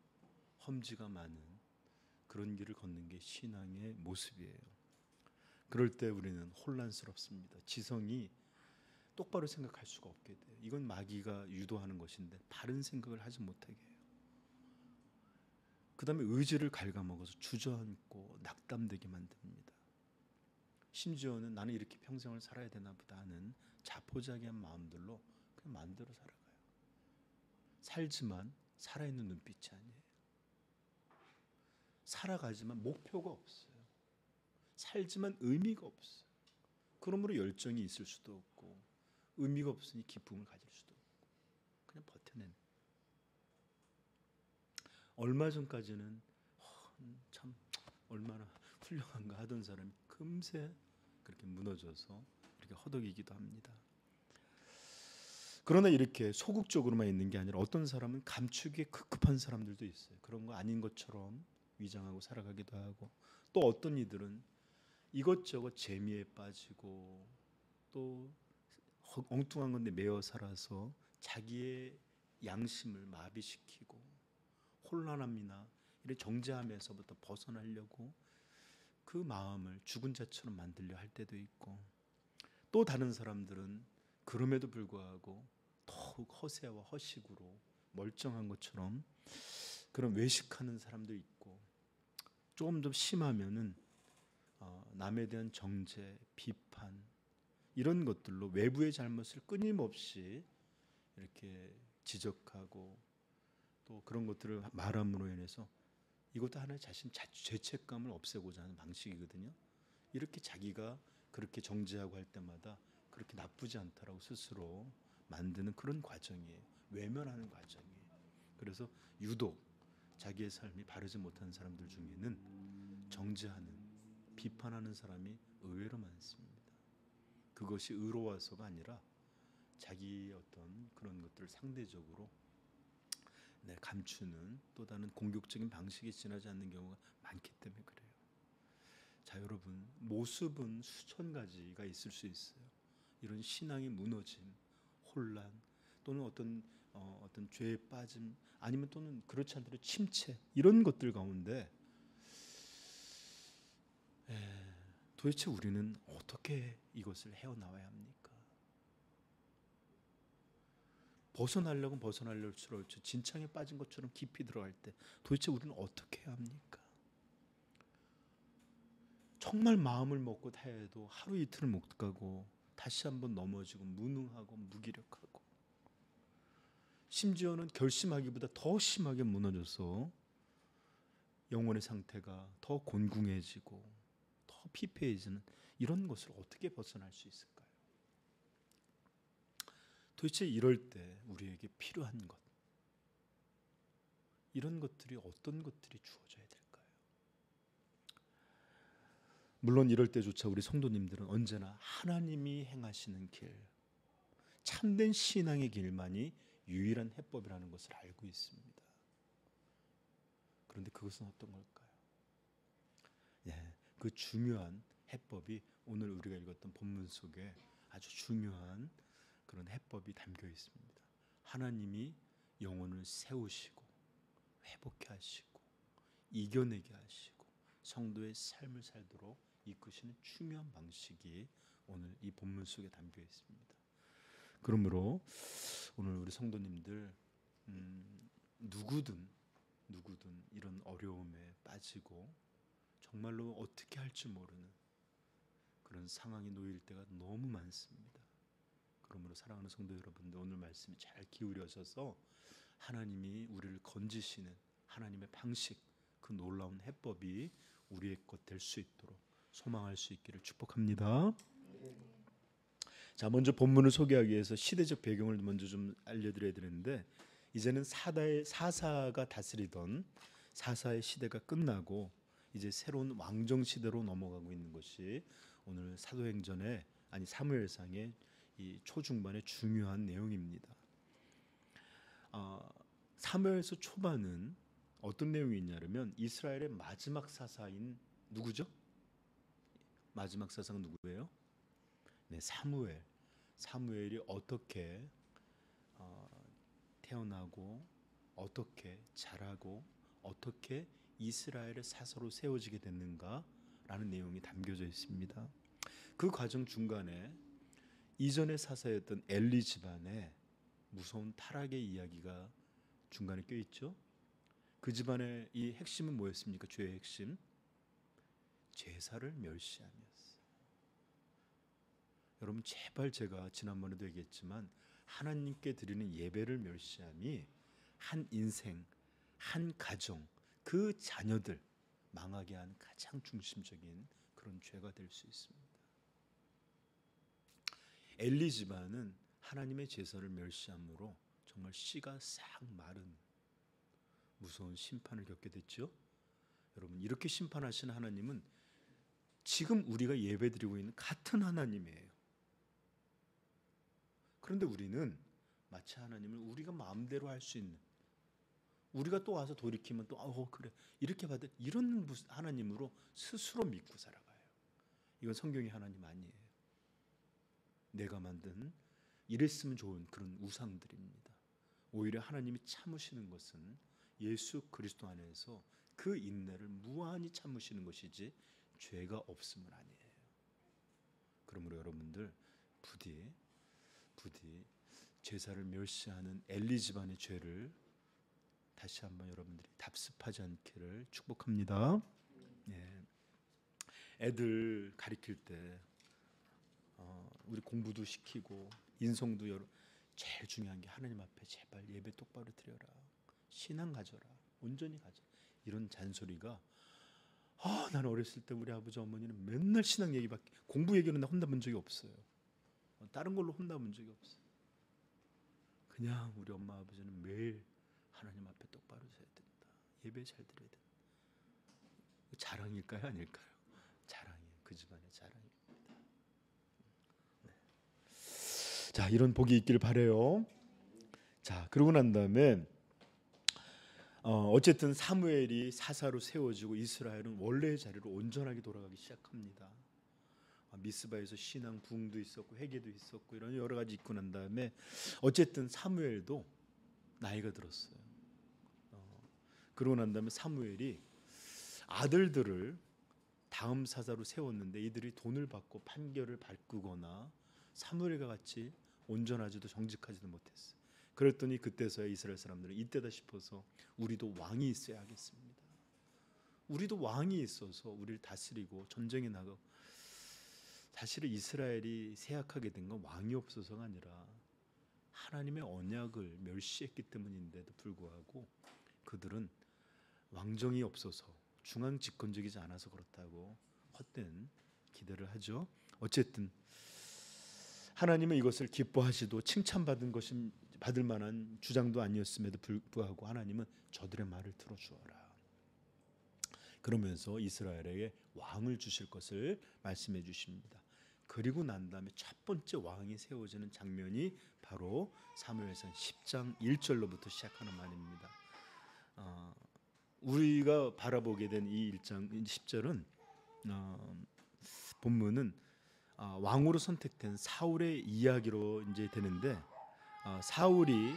험지가 많은 그런 길을 걷는 게 신앙의 모습이에요. 그럴 때 우리는 혼란스럽습니다. 지성이 똑바로 생각할 수가 없게 돼요. 이건 마귀가 유도하는 것인데 바른 생각을 하지 못하게 해요. 그 다음에 의지를 갉아먹어서 주저앉고 낙담되게 만듭니다. 심지어는 나는 이렇게 평생을 살아야 되나 보다 하는 자포자기한 마음들로 그냥 마음대로 살아가요. 살지만 살아있는 눈빛이 아니에요. 살아가지만 목표가 없어요. 살지만 의미가 없어. 그러므로 열정이 있을 수도 없고 의미가 없으니 기쁨을 가질 수도 없고 그냥 버텨낸. 얼마 전까지는 참 얼마나 훌륭한가 하던 사람이 금세 그렇게 무너져서 이렇게 허덕이기도 합니다. 그러나 이렇게 소극적으로만 있는 게 아니라 어떤 사람은 감추기에 급급한 사람들도 있어요. 그런 거 아닌 것처럼 위장하고 살아가기도 하고, 또 어떤 이들은 이것저것 재미에 빠지고 또 엉뚱한 건데 매어 살아서 자기의 양심을 마비시키고 혼란함이나 이런 정죄함에서부터 벗어나려고 그 마음을 죽은 자처럼 만들려 할 때도 있고, 또 다른 사람들은 그럼에도 불구하고 더욱 허세와 허식으로 멀쩡한 것처럼 그런 외식하는 사람도 있고, 조금 더 심하면은 남에 대한 정죄, 비판 이런 것들로 외부의 잘못을 끊임없이 이렇게 지적하고 또 그런 것들을 말함으로 인해서 이것도 하나의 자신 죄책감을 없애고자 하는 방식이거든요. 이렇게 자기가 그렇게 정죄하고 할 때마다 그렇게 나쁘지 않다라고 스스로 만드는 그런 과정이에요. 외면하는 과정이에요. 그래서 유독 자기의 삶이 바르지 못한 사람들 중에는 정죄하는, 비판하는 사람이 의외로 많습니다. 그것이 의로워서가 아니라 자기의 어떤 그런 것들을 상대적으로 감추는 또 다른 공격적인 방식이 지나지 않는 경우가 많기 때문에 그래요. 자, 여러분, 모습은 수천 가지가 있을 수 있어요. 이런 신앙의 무너짐, 혼란, 또는 어떤 죄에 빠짐, 아니면 또는 그렇지 않더라도 침체, 이런 것들 가운데 도대체 우리는 어떻게 이것을 헤어나와야 합니까? 벗어나려고 벗어날수록 진창에 빠진 것처럼 깊이 들어갈 때 도대체 우리는 어떻게 해야 합니까? 정말 마음을 먹고 해도 하루 이틀을 못 가고 다시 한번 넘어지고 무능하고 무기력하고, 심지어는 결심하기보다 더 심하게 무너져서 영혼의 상태가 더 곤궁해지고 더 피폐해지는 이런 것을 어떻게 벗어날 수 있을까요? 도대체 이럴 때 우리에게 필요한 것, 이런 것들이 어떤 것들이 주어져야 될까요? 물론 이럴 때조차 우리 성도님들은 언제나 하나님이 행하시는 길, 참된 신앙의 길만이 유일한 해법이라는 것을 알고 있습니다. 그런데 그것은 어떤 걸까요? 그 중요한 해법이 오늘 우리가 읽었던 본문 속에 아주 중요한 그런 해법이 담겨 있습니다. 하나님이 영혼을 세우시고 회복케 하시고 이겨내게 하시고 성도의 삶을 살도록 이끄시는 중요한 방식이 오늘 이 본문 속에 담겨 있습니다. 그러므로 오늘 우리 성도님들 누구든 이런 어려움에 빠지고 정말로 어떻게 할지 모르는 그런 상황에 놓일 때가 너무 많습니다. 그러므로 사랑하는 성도 여러분들, 오늘 말씀이 잘 기울여져서 하나님이 우리를 건지시는 하나님의 방식, 그 놀라운 해법이 우리의 것 될 수 있도록 소망할 수 있기를 축복합니다. 자, 먼저 본문을 소개하기 위해서 시대적 배경을 먼저 좀 알려드려야 되는데, 이제는 사사가 다스리던 사사의 시대가 끝나고 이제 새로운 왕정 시대로 넘어가고 있는 것이 오늘 사도행전의 사무엘상의 이 초중반의 중요한 내용입니다. 사무엘서 초반은 어떤 내용이 있냐면 이스라엘의 마지막 사사인 누구죠? 마지막 사사가 누구예요? 사무엘이 어떻게 태어나고 어떻게 자라고 어떻게 이스라엘의 사사로 세워지게 됐는가라는 내용이 담겨져 있습니다. 그 과정 중간에 이전의 사사였던 엘리 집안의 무서운 타락의 이야기가 중간에 껴있죠. 그 집안의 이 핵심은 뭐였습니까? 죄의 핵심, 제사를 멸시함이었어요. 여러분, 제발, 제가 지난번에도 얘기했지만 하나님께 드리는 예배를 멸시함이 한 인생, 한 가정, 그 자녀들 망하게 한 가장 중심적인 그런 그런 죄가 될 수 있습니다. 엘리 집안은 하나님의 제사를 멸시함으로 정말 씨가 싹 마른 무서운 심판을 겪게 됐죠. 여러분, 이렇게 심판하시는 하나님은 지금 우리가 예배드리고 있는 같은 하나님이에요. 그런데 우리는 마치 하나님을 우리가 마음대로 할 수 있는, 우리가 또 와서 돌이키면 또 그래 이렇게 받을 이런 하나님으로 스스로 믿고 살아가요. 이건 성경의 하나님 아니에요. 내가 만든 이랬으면 좋은 그런 우상들입니다. 오히려 하나님이 참으시는 것은 예수 그리스도 안에서 그 인내를 무한히 참으시는 것이지 죄가 없음은 아니에요. 그러므로 여러분들 부디 제사를 멸시하는 엘리 집안의 죄를 다시 한번 여러분들이 답습하지 않기를 축복합니다. 예. 애들 가르칠 때 우리 공부도 시키고 인성도 제일 중요한 게 하나님 앞에 제발 예배 똑바로 드려라, 신앙 가져라, 온전히 가져, 이런 잔소리가 나는 어렸을 때 우리 아버지 어머니는 맨날 신앙 얘기밖에, 공부 얘기는 나 혼나본 적이 없어요. 다른 걸로 혼나본 적이 없어요. 그냥 우리 엄마 아버지는 매일 하나님 앞에 똑바로 서야 된다, 예배 잘 드려야 된다. 자랑일까요, 아닐까요? 자랑이에요. 그 집안의 자랑입니다. 네. 자, 이런 복이 있길 바래요. 자, 그러고 난 다음에 어쨌든 사무엘이 사사로 세워지고 이스라엘은 원래의 자리로 온전하게 돌아가기 시작합니다. 미스바에서 신앙 부흥도 있었고 회개도 있었고 이런 여러 가지 있고 난 다음에 어쨌든 사무엘도 나이가 들었어요. 그러고 난 다음에 사무엘이 아들들을 다음 사사로 세웠는데 이들이 돈을 받고 판결을 바꾸거나 사무엘과 같이 온전하지도 정직하지도 못했어요. 그랬더니 그때서야 이스라엘 사람들은 이때다 싶어서 우리도 왕이 있어야 하겠습니다. 우리도 왕이 있어서 우리를 다스리고 전쟁에 나가고. 사실은 이스라엘이 쇠약하게 된 건 왕이 없어서가 아니라 하나님의 언약을 멸시했기 때문인데도 불구하고 그들은 왕정이 없어서 중앙 집권적이지 않아서 그렇다고 헛된 기대를 하죠. 어쨌든 하나님은 이것을 기뻐하시도 칭찬받은 것이 받을 만한 주장도 아니었음에도 불구하고 하나님은 저들의 말을 들어주어라, 그러면서 이스라엘에게 왕을 주실 것을 말씀해 주십니다. 그리고 난 다음에 첫 번째 왕이 세워지는 장면이 바로 사무엘상 10장 1절로부터 시작하는 말입니다. 우리가 바라보게 된 이 1장 10절은 본문은 왕으로 선택된 사울의 이야기로 이제 되는데, 사울이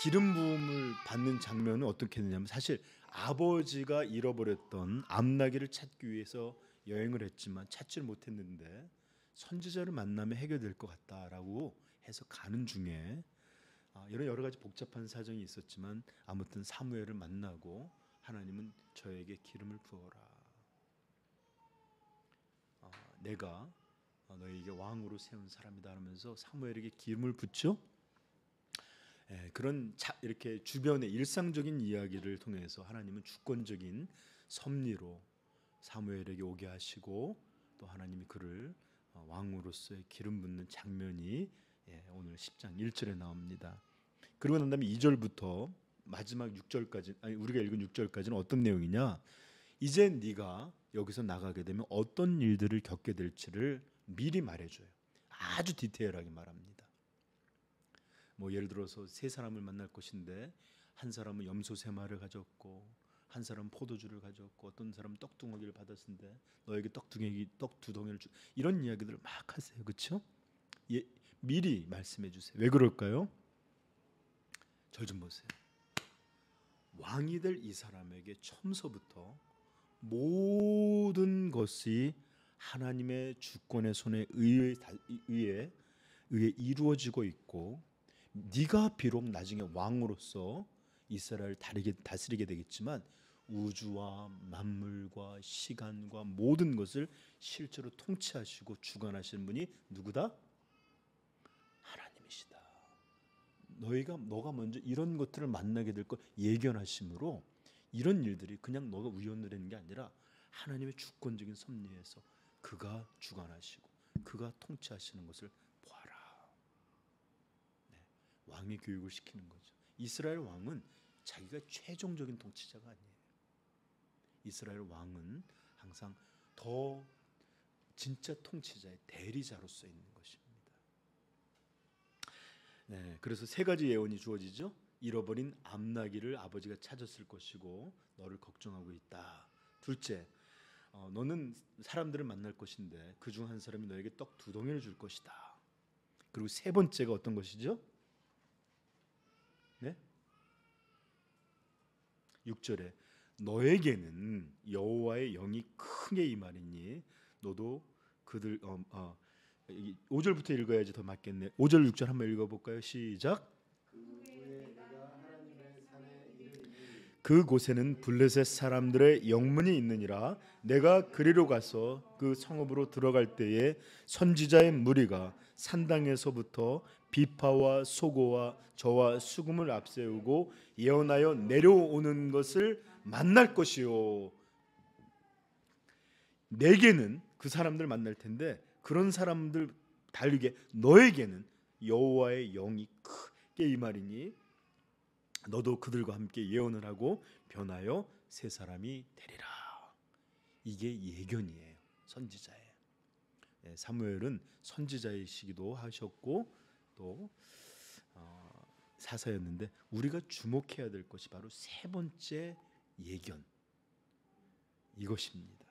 기름 부음을 받는 장면은 어떻게 되냐면, 사실 아버지가 잃어버렸던 암나귀를 찾기 위해서 여행을 했지만 찾지를 못했는데 선지자를 만나면 해결될 것 같다라고 해서 가는 중에 이런 여러 가지 복잡한 사정이 있었지만 아무튼 사무엘을 만나고 하나님은 저에게 기름을 부어라, 내가 너에게 왕으로 세운 사람이다 하면서 사무엘에게 기름을 붓죠. 그런 이렇게 주변의 일상적인 이야기를 통해서 하나님은 주권적인 섭리로 사무엘에게 오게 하시고 또 하나님이 그를 왕으로서의 기름 붓는 장면이 오늘 10장 1절에 나옵니다. 그리고 난 다음에 2절부터 마지막 6절까지, 우리가 읽은 6절까지는 어떤 내용이냐, 이제 네가 여기서 나가게 되면 어떤 일들을 겪게 될지를 미리 말해줘요. 아주 디테일하게 말합니다. 뭐 예를 들어서 세 사람을 만날 것인데 한 사람은 염소 세 마리를 가졌고 한 사람은 포도주를 가졌고 어떤 사람은 떡두덩이를 받았는데 너에게 떡 두 덩이를 주, 이런 이야기들을 막 하세요. 그렇죠? 미리 말씀해 주세요. 왜 그럴까요? 절 좀 보세요. 왕이 될 이 사람에게 처음서부터 모든 것이 하나님의 주권의 손에 의해 이루어지고 있고, 네가 비록 나중에 왕으로서 이스라엘을 다스리게 되겠지만 우주와 만물과 시간과 모든 것을 실제로 통치하시고 주관하시는 분이 누구다? 하나님이시다. 너가 먼저 이런 것들을 만나게 될 걸 예견하심으로 이런 일들이 그냥 너가 우연으로 되는 게 아니라 하나님의 주권적인 섭리에서 그가 주관하시고 그가 통치하시는 것을 보아라. 네, 왕의 교육을 시키는 거죠. 이스라엘 왕은 자기가 최종적인 통치자가 아니에요. 이스라엘 왕은 항상 더 진짜 통치자의 대리자로서 있는 것입니다. 네, 그래서 세 가지 예언이 주어지죠. 잃어버린 암나귀를 아버지가 찾았을 것이고 너를 걱정하고 있다. 둘째, 너는 사람들을 만날 것인데 그중 한 사람이 너에게 떡 2덩이를 줄 것이다. 그리고 세 번째가 어떤 것이죠? 네? 6절에 너에게는 여호와의 영이 크게 임하리니 너도 그들 5절부터 읽어야지 더 맞겠네. 5절 6절 한번 읽어볼까요? 시작. 그곳에는 블레셋 사람들의 영문이 있느니라. 내가 그리로 가서 그 성읍으로 들어갈 때에 선지자의 무리가 산당에서부터 비파와 소고와 저와 수금을 앞세우고 예언하여 내려오는 것을 만날 것이요. 내게는 그 사람들 만날 텐데 그런 사람들 다르게 너에게는 여호와의 영이 크게 임하리니 너도 그들과 함께 예언을 하고 변하여 새 사람이 되리라. 이게 예견이에요. 선지자예요. 사무엘은 선지자이시기도 하셨고 또 사사였는데 우리가 주목해야 될 것이 바로 세 번째 예견 이것입니다.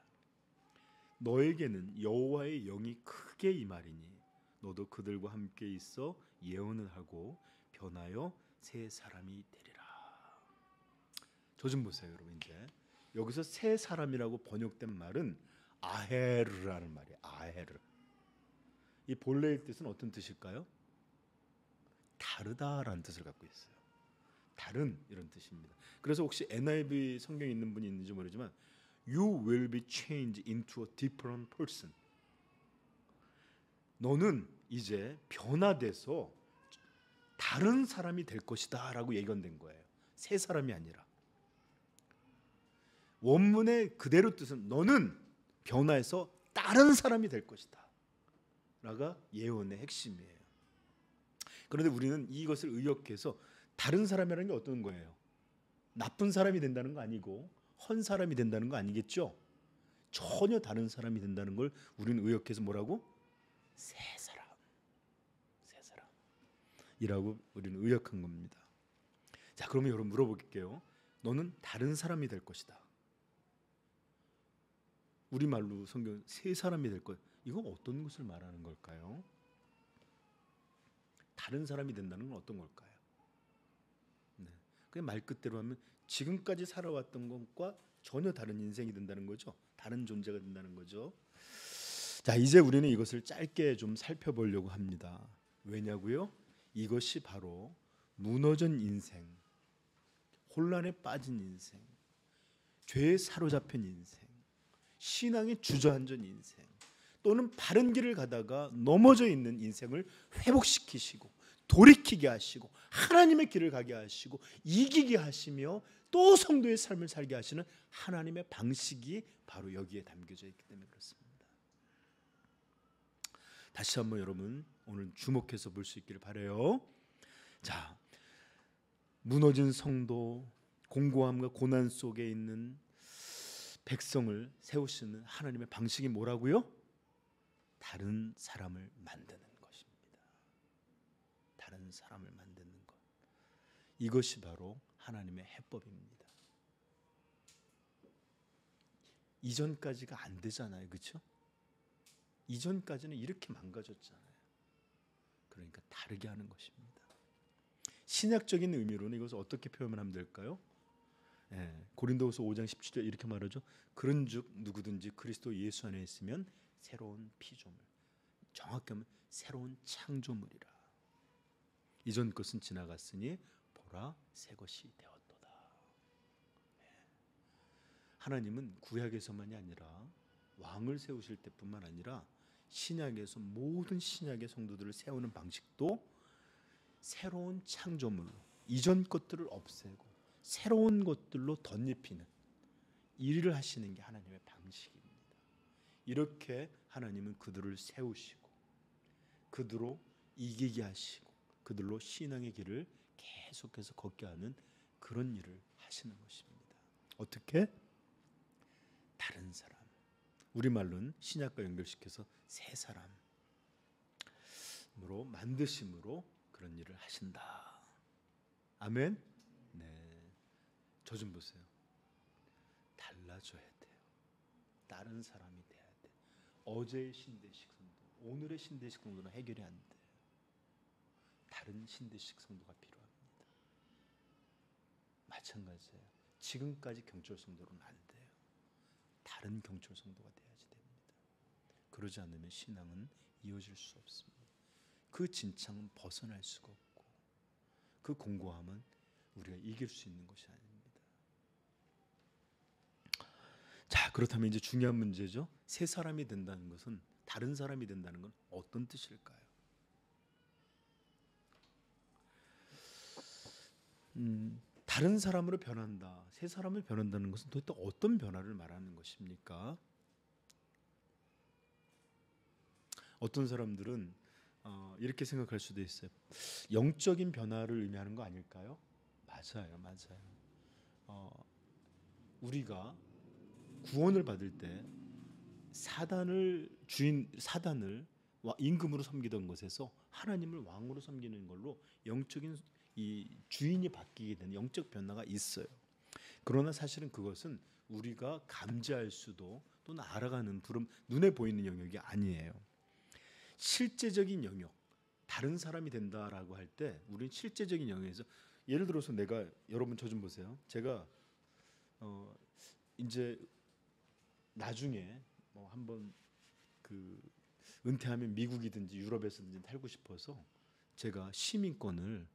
너에게는 여호와의 영이 크게 임하리니 너도 그들과 함께 있어 예언을 하고 변하여 새 사람이 되리라. 저 좀 보세요, 여러분. 이제 여기서 새 사람이라고 번역된 말은 아헤르라는 말이에요. 아헤르. 이 본래의 뜻은 어떤 뜻일까요? 다르다라는 뜻을 갖고 있어요. 다른 이런 뜻입니다. 그래서 혹시 NIV 성경에 있는 분이 있는지 모르지만 You will be changed into a different person. 너는 이제 변화돼서 다른 사람이 될 것이다 라고 예견된 거예요. 새 사람이 아니라. 원문의 그대로 뜻은 너는 변화해서 다른 사람이 될 것이다 라가 예언의 핵심이에요. 그런데 우리는 이것을 의역해서 다른 사람이라는 게 어떤 거예요? 나쁜 사람이 된다는 거 아니고 헌 사람이 된다는 거 아니겠죠? 전혀 다른 사람이 된다는 걸 우리는 의역해서 뭐라고? 새 사람, 새 사람이라고 우리는 의역한 겁니다. 자, 그러면 여러분 물어볼게요. 너는 다른 사람이 될 것이다. 우리말로 성경 새 사람이 될 것. 이건 어떤 것을 말하는 걸까요? 다른 사람이 된다는 건 어떤 걸까요? 네. 그냥 말 그대로 하면 지금까지 살아왔던 것과 전혀 다른 인생이 된다는 거죠. 다른 존재가 된다는 거죠. 자, 이제 우리는 이것을 짧게 좀 살펴보려고 합니다. 왜냐고요? 이것이 바로 무너진 인생, 혼란에 빠진 인생, 죄에 사로잡힌 인생, 신앙에 주저앉은 인생, 또는 바른 길을 가다가 넘어져 있는 인생을 회복시키시고 돌이키게 하시고 하나님의 길을 가게 하시고 이기게 하시며 또 성도의 삶을 살게 하시는 하나님의 방식이 바로 여기에 담겨져 있기 때문에 그렇습니다. 다시 한번 여러분 오늘 주목해서 볼 수 있기를 바라요. 자, 무너진 성도, 공고함과 고난 속에 있는 백성을 세우시는 하나님의 방식이 뭐라고요? 다른 사람을 만드는 것입니다. 다른 사람을 만드는 것. 이것이 바로 하나님의 해법입니다. 이전까지가 안 되잖아요. 그렇죠? 이전까지는 이렇게 망가졌잖아요. 그러니까 다르게 하는 것입니다. 신약적인 의미로는 이것을 어떻게 표현하면 될까요? 고린도후서 5장 17절 이렇게 말하죠. 그런즉 누구든지 그리스도 예수 안에 있으면 새로운 피조물, 정확히 하면 새로운 창조물이라. 이전 것은 지나갔으니 보라 새 것이 되었도다. 하나님은 구약에서만이 아니라 왕을 세우실 때뿐만 아니라 신약에서 모든 신약의 성도들을 세우는 방식도 새로운 창조물로 이전 것들을 없애고 새로운 것들로 덧입히는 일을 하시는 게 하나님의 방식입니다. 이렇게 하나님은 그들을 세우시고 그들로 이기게 하시고 그들로 신앙의 길을 계속해서 걷게 하는 그런 일을 하시는 것입니다. 어떻게? 다른 사람, 우리말로는 신약과 연결시켜서 새 사람으로 만드심으로 그런 일을 하신다. 아멘. 네, 저 좀 보세요. 달라져야 돼요. 다른 사람이 돼야 돼. 어제의 신대식 성도, 오늘의 신대식 성도는 해결이 안 돼요. 다른 신대식 성도가 필요합니다. 마찬가지예요. 지금까지 경철 성도로는 안 돼요. 다른 경철 성도가 돼야지 됩니다. 그러지 않으면 신앙은 이어질 수 없습니다. 그 진창은 벗어날 수가 없고 그 공고함은 우리가 이길 수 있는 것이 아닙니다. 자, 그렇다면 이제 중요한 문제죠. 새 사람이 된다는 것은, 다른 사람이 된다는 건 어떤 뜻일까요? 다른 사람으로 변한다, 새 사람을 변한다는 것은 도대체 어떤 변화를 말하는 것입니까? 어떤 사람들은 이렇게 생각할 수도 있어요. 영적인 변화를 의미하는 거 아닐까요? 맞아요, 맞아요. 우리가 구원을 받을 때 사단을 임금으로 섬기던 것에서 하나님을 왕으로 섬기는 걸로 영적인 이 주인이 바뀌게 되는 영적 변화가 있어요. 그러나 사실은 그것은 우리가 감지할 수도 또는 알아가는 눈에 보이는 영역이 아니에요. 실제적인 영역, 다른 사람이 된다라고 할 때 우리는 실제적인 영역에서, 예를 들어서 내가, 여러분 저 좀 보세요. 제가 이제 나중에 뭐 한번 그 은퇴하면 미국이든지 유럽에서든지 살고 싶어서 제가 시민권을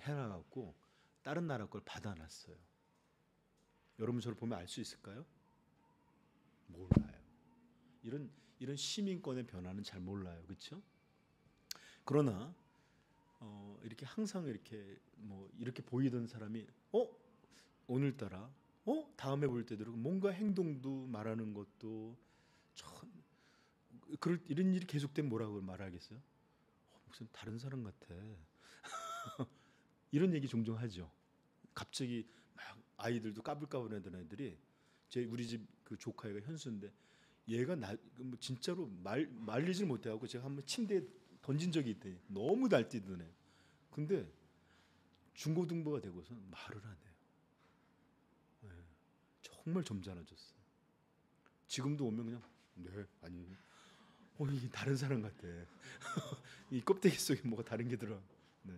해놔갖고 다른 나라 걸 받아놨어요. 여러분 저를 보면 알 수 있을까요? 몰라요. 이런 시민권의 변화는 잘 몰라요, 그렇죠? 그러나 이렇게 항상 이렇게 뭐 이렇게 보이던 사람이 오늘따라 다음에 볼 때도 뭔가 행동도 말하는 것도 참 이런 일이 계속되면 뭐라고 말하겠어요? 무슨 다른 사람 같아. 이런 얘기 종종 하죠. 갑자기 막 아이들도 까불까불하던 애들이, 우리 집 그 조카애가 현수인데, 얘가 뭐 진짜로 말리질 못해갖고 제가 한번 침대에 던진 적이 있대. 너무 날뛰던 애. 근데 중고등부가 되고서 말을 안 해요. 네, 정말 점잖아졌어요. 지금도 오면 그냥 네, 아니, 이게 다른 사람 같아. 이 껍데기 속에 뭐가 다른 게 들어. 네.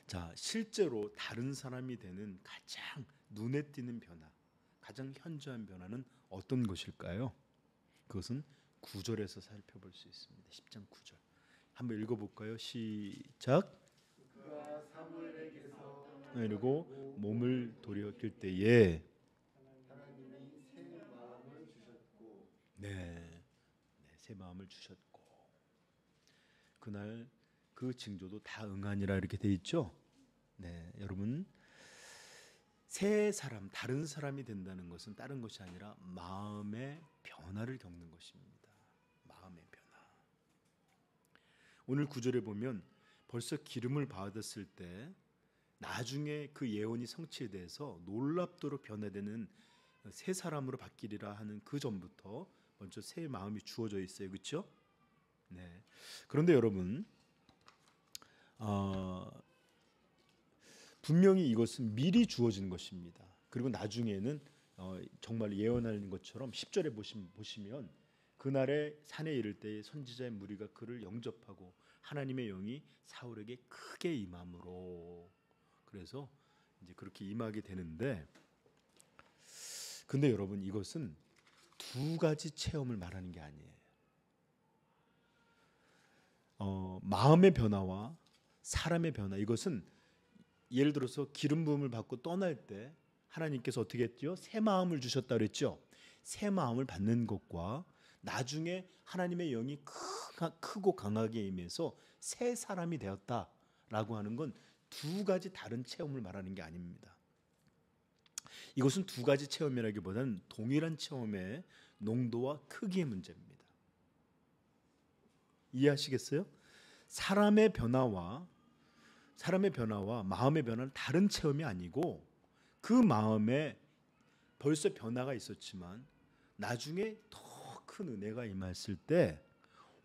자, 실제로 다른 사람이 되는 가장 눈에 띄는 변화, 가장 현저한 변화는 어떤 것일까요? 그것은 9절에서 살펴볼 수 있습니다. 10장 9절. 한번 읽어볼까요? 시작. 그가 사무엘에게서 그리고 몸을 돌이킬 때에 하나님이 새 마음을 주셨고 네, 새 마음을 주셨고 그날 그 징조도 다 응하니라 이렇게 돼 있죠. 네, 여러분, 새 사람, 다른 사람이 된다는 것은 다른 것이 아니라 마음의 변화를 겪는 것입니다. 마음의 변화. 오늘 9절에 보면 벌써 기름을 받았을 때 나중에 그 예언이 성취돼서 놀랍도록 변화되는 새 사람으로 바뀌리라 하는 그 전부터 먼저 새 마음이 주어져 있어요, 그렇죠? 네. 그런데 여러분, 분명히 이것은 미리 주어진 것입니다. 그리고 나중에는 정말 예언하는 것처럼 10절에 보시면 그날에 산에 이를 때 선지자의 무리가 그를 영접하고 하나님의 영이 사울에게 크게 임함으로, 그래서 이제 그렇게 임하게 되는데, 근데 여러분 이것은 두 가지 체험을 말하는 게 아니에요. 마음의 변화와 사람의 변화, 이것은 예를 들어서 기름 부음을 받고 떠날 때 하나님께서 어떻게 했죠? 새 마음을 주셨다 그랬죠. 새 마음을 받는 것과 나중에 하나님의 영이 크고 강하게 임해서 새 사람이 되었다라고 하는 건 두 가지 다른 체험을 말하는 게 아닙니다. 이것은 두 가지 체험이라기보다는 동일한 체험의 농도와 크기의 문제입니다. 이해하시겠어요? 사람의 변화와 마음의 변화는 다른 체험이 아니고 그 마음에 벌써 변화가 있었지만 나중에 더 큰 은혜가 임했을 때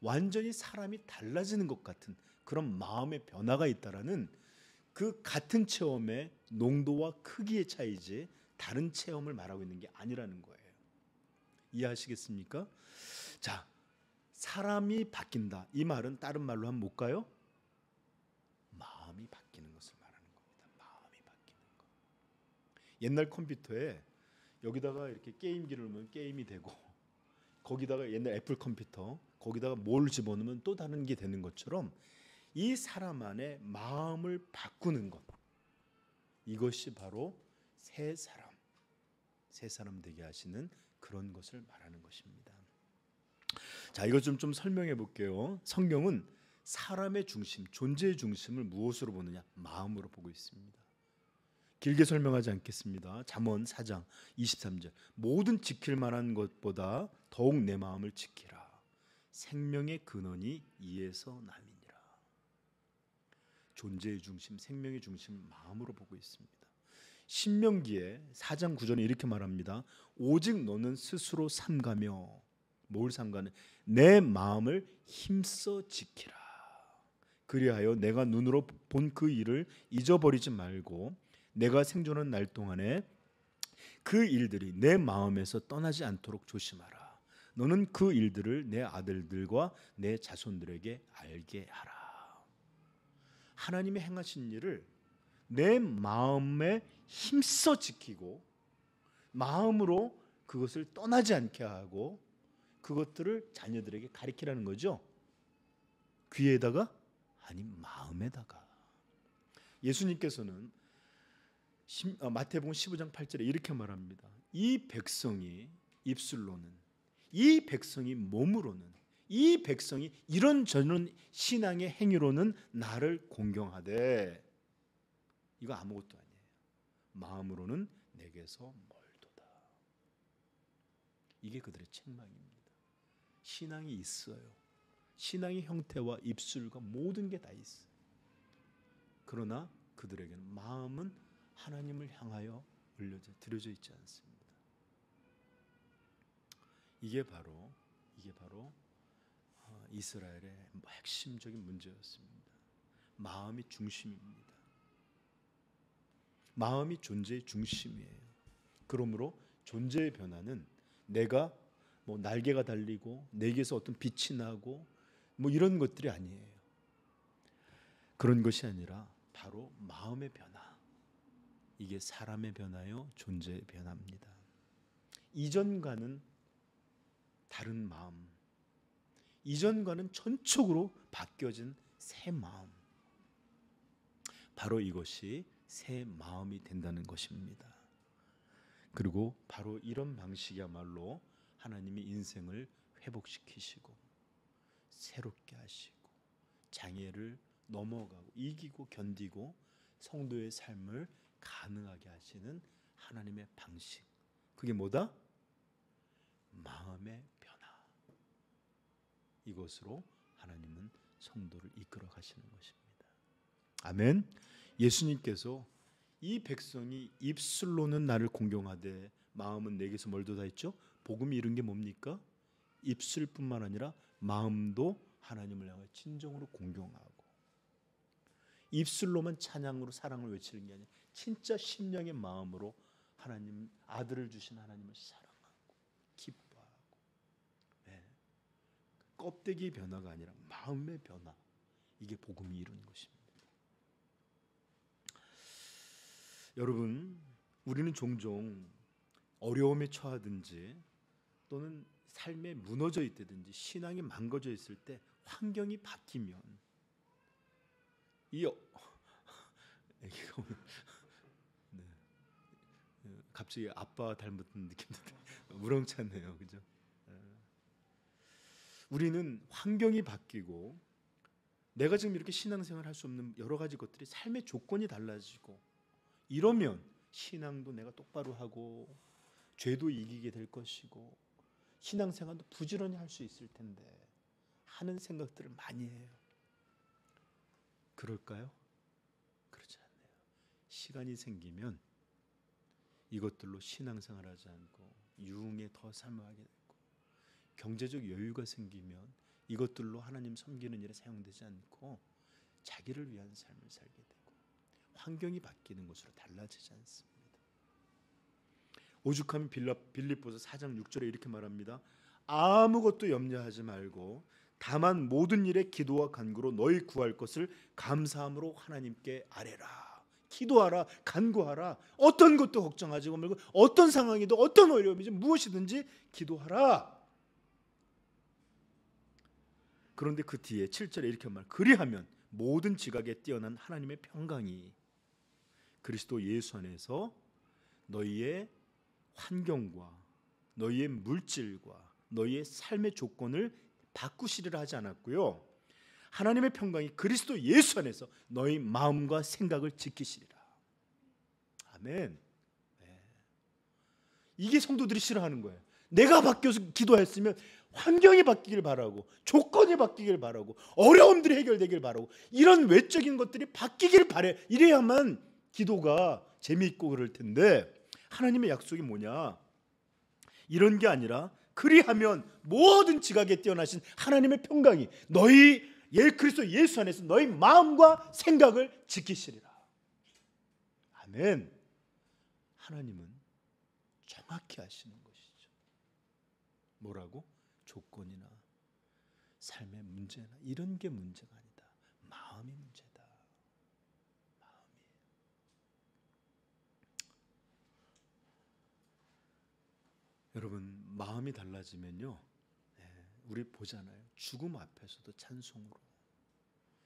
완전히 사람이 달라지는 것 같은 그런 마음의 변화가 있다라는 그 같은 체험의 농도와 크기의 차이지 다른 체험을 말하고 있는 게 아니라는 거예요. 이해하시겠습니까? 자, 사람이 바뀐다. 이 말은 다른 말로 하면 뭘까요? 마음이 바뀌는 것을 말하는 겁니다. 마음이 바뀌는 것. 옛날 컴퓨터에 여기다가 이렇게 게임기를 넣으면 게임이 되고 거기다가 옛날 애플 컴퓨터 거기다가 뭘 집어넣으면 또 다른 게 되는 것처럼 이 사람 안에 마음을 바꾸는 것, 이것이 바로 새 사람 되게 하시는 그런 것을 말하는 것입니다. 자, 이것 좀 설명해 볼게요. 성경은 사람의 중심, 존재의 중심을 무엇으로 보느냐? 마음으로 보고 있습니다. 길게 설명하지 않겠습니다. 잠언 4장 23절. 모든 지킬 만한 것보다 더욱 내 마음을 지키라. 생명의 근원이 이에서 남이니라. 존재의 중심, 생명의 중심 마음으로 보고 있습니다. 신명기에 4장 9절에 이렇게 말합니다. 오직 너는 스스로 삼가며 뭘 삼가는? 내 마음을 힘써 지키라. 그리하여 내가 눈으로 본 그 일을 잊어버리지 말고 내가 생존한 날 동안에 그 일들이 내 마음에서 떠나지 않도록 조심하라. 너는 그 일들을 내 아들들과 내 자손들에게 알게 하라. 하나님의 행하신 일을 내 마음에 힘써 지키고 마음으로 그것을 떠나지 않게 하고 그것들을 자녀들에게 가르치라는 거죠. 귀에다가? 아니, 마음에다가. 예수님께서는 마태복음 15장 8절에 이렇게 말합니다. 이 백성이 입술로는, 이 백성이 몸으로는, 이 백성이 이런저런 신앙의 행위로는 나를 공경하되 이거 아무것도 아니에요. 마음으로는 내게서 멀도다. 이게 그들의 책망입니다. 신앙이 있어요. 신앙의 형태와 입술과 모든 게 다 있어요. 그러나 그들에게는 마음은 하나님을 향하여 드려져 있지 않습니다. 이게 바로 이스라엘의 핵심적인 문제였습니다. 마음이 중심입니다. 마음이 존재의 중심이에요. 그러므로 존재의 변화는 내가 날개가 달리고 내게서 어떤 빛이 나고 이런 것들이 아니에요. 그런 것이 아니라 바로 마음의 변화. 이게 사람의 변화요, 존재의 변화입니다. 이전과는 다른 마음, 이전과는 전적으로 바뀌어진 새 마음, 바로 이것이 새 마음이 된다는 것입니다. 그리고 바로 이런 방식이야말로 하나님이 인생을 회복시키시고 새롭게 하시고 장애를 넘어가고 이기고 견디고 성도의 삶을 가능하게 하시는 하나님의 방식. 그게 뭐다? 마음의 변화. 이것으로 하나님은 성도를 이끌어 가시는 것입니다. 아멘. 예수님께서 이 백성이 입술로는 나를 공경하되 마음은 내게서 멀도다 했죠. 복음이 이룬 게 뭡니까? 입술뿐만 아니라 마음도 하나님을 향해 진정으로 공경하고 입술로만 찬양으로 사랑을 외치는 게 아니라 진짜 심령의 마음으로 하나님 아들을 주신 하나님을 사랑하고 기뻐하고 껍데기 변화가 아니라 마음의 변화. 이게 복음이 이룬 것입니다. 여러분, 우리는 종종 어려움에 처하든지 또는 삶에 무너져 있다든지 신앙이 망가져 있을 때 환경이 바뀌면 애기가 오늘 갑자기 아빠 닮은 느낌도 우렁찼네요, 그죠? 우리는 환경이 바뀌고 내가 지금 이렇게 신앙생활 할 수 없는 여러 가지 것들이 삶의 조건이 달라지고 이러면 신앙도 내가 똑바로 하고 죄도 이기게 될 것이고 신앙생활도 부지런히 할 수 있을 텐데 하는 생각들을 많이 해요. 그럴까요? 그렇지 않네요. 시간이 생기면 이것들로 신앙생활하지 않고 유흥에 더 삶하게 되고, 경제적 여유가 생기면 이것들로 하나님 섬기는 일에 사용되지 않고 자기를 위한 삶을 살게 되고, 환경이 바뀌는 것으로 달라지지 않습니다. 오죽하면 빌립보서 4장 6절에 이렇게 말합니다. 아무것도 염려하지 말고 다만 모든 일에 기도와 간구로 너희 구할 것을 감사함으로 하나님께 아뢰라. 기도하라, 간구하라. 어떤 것도 걱정하지 말고, 어떤 상황이든 어떤 어려움이든 무엇이든지 기도하라. 그런데 그 뒤에 7절에 이렇게 말, 그리하면 모든 지각에 뛰어난 하나님의 평강이 그리스도 예수 안에서 너희의 환경과 너희의 물질과 너희의 삶의 조건을 바꾸시리라 하지 않았고요. 하나님의 평강이 그리스도 예수 안에서 너희 마음과 생각을 지키시리라. 아멘. 네. 이게 성도들이 싫어하는 거예요. 내가 바뀌어서 기도했으면 환경이 바뀌길 바라고, 조건이 바뀌길 바라고, 어려움들이 해결되길 바라고, 이런 외적인 것들이 바뀌길 바래. 이래야만 기도가 재미있고 그럴 텐데, 하나님의 약속이 뭐냐? 이런 게 아니라 그리하면 모든 지각에 뛰어나신 하나님의 평강이 너희 그리스도 예수 안에서 너희 마음과 생각을 지키시리라. 아멘. 하나님은 정확히 아시는 것이죠. 뭐라고? 조건이나 삶의 문제나 이런 게 문제가 아니다. 마음이 문제다. 마음이. 여러분, 마음이 달라지면요, 우리 보잖아요. 죽음 앞에서도 찬송으로,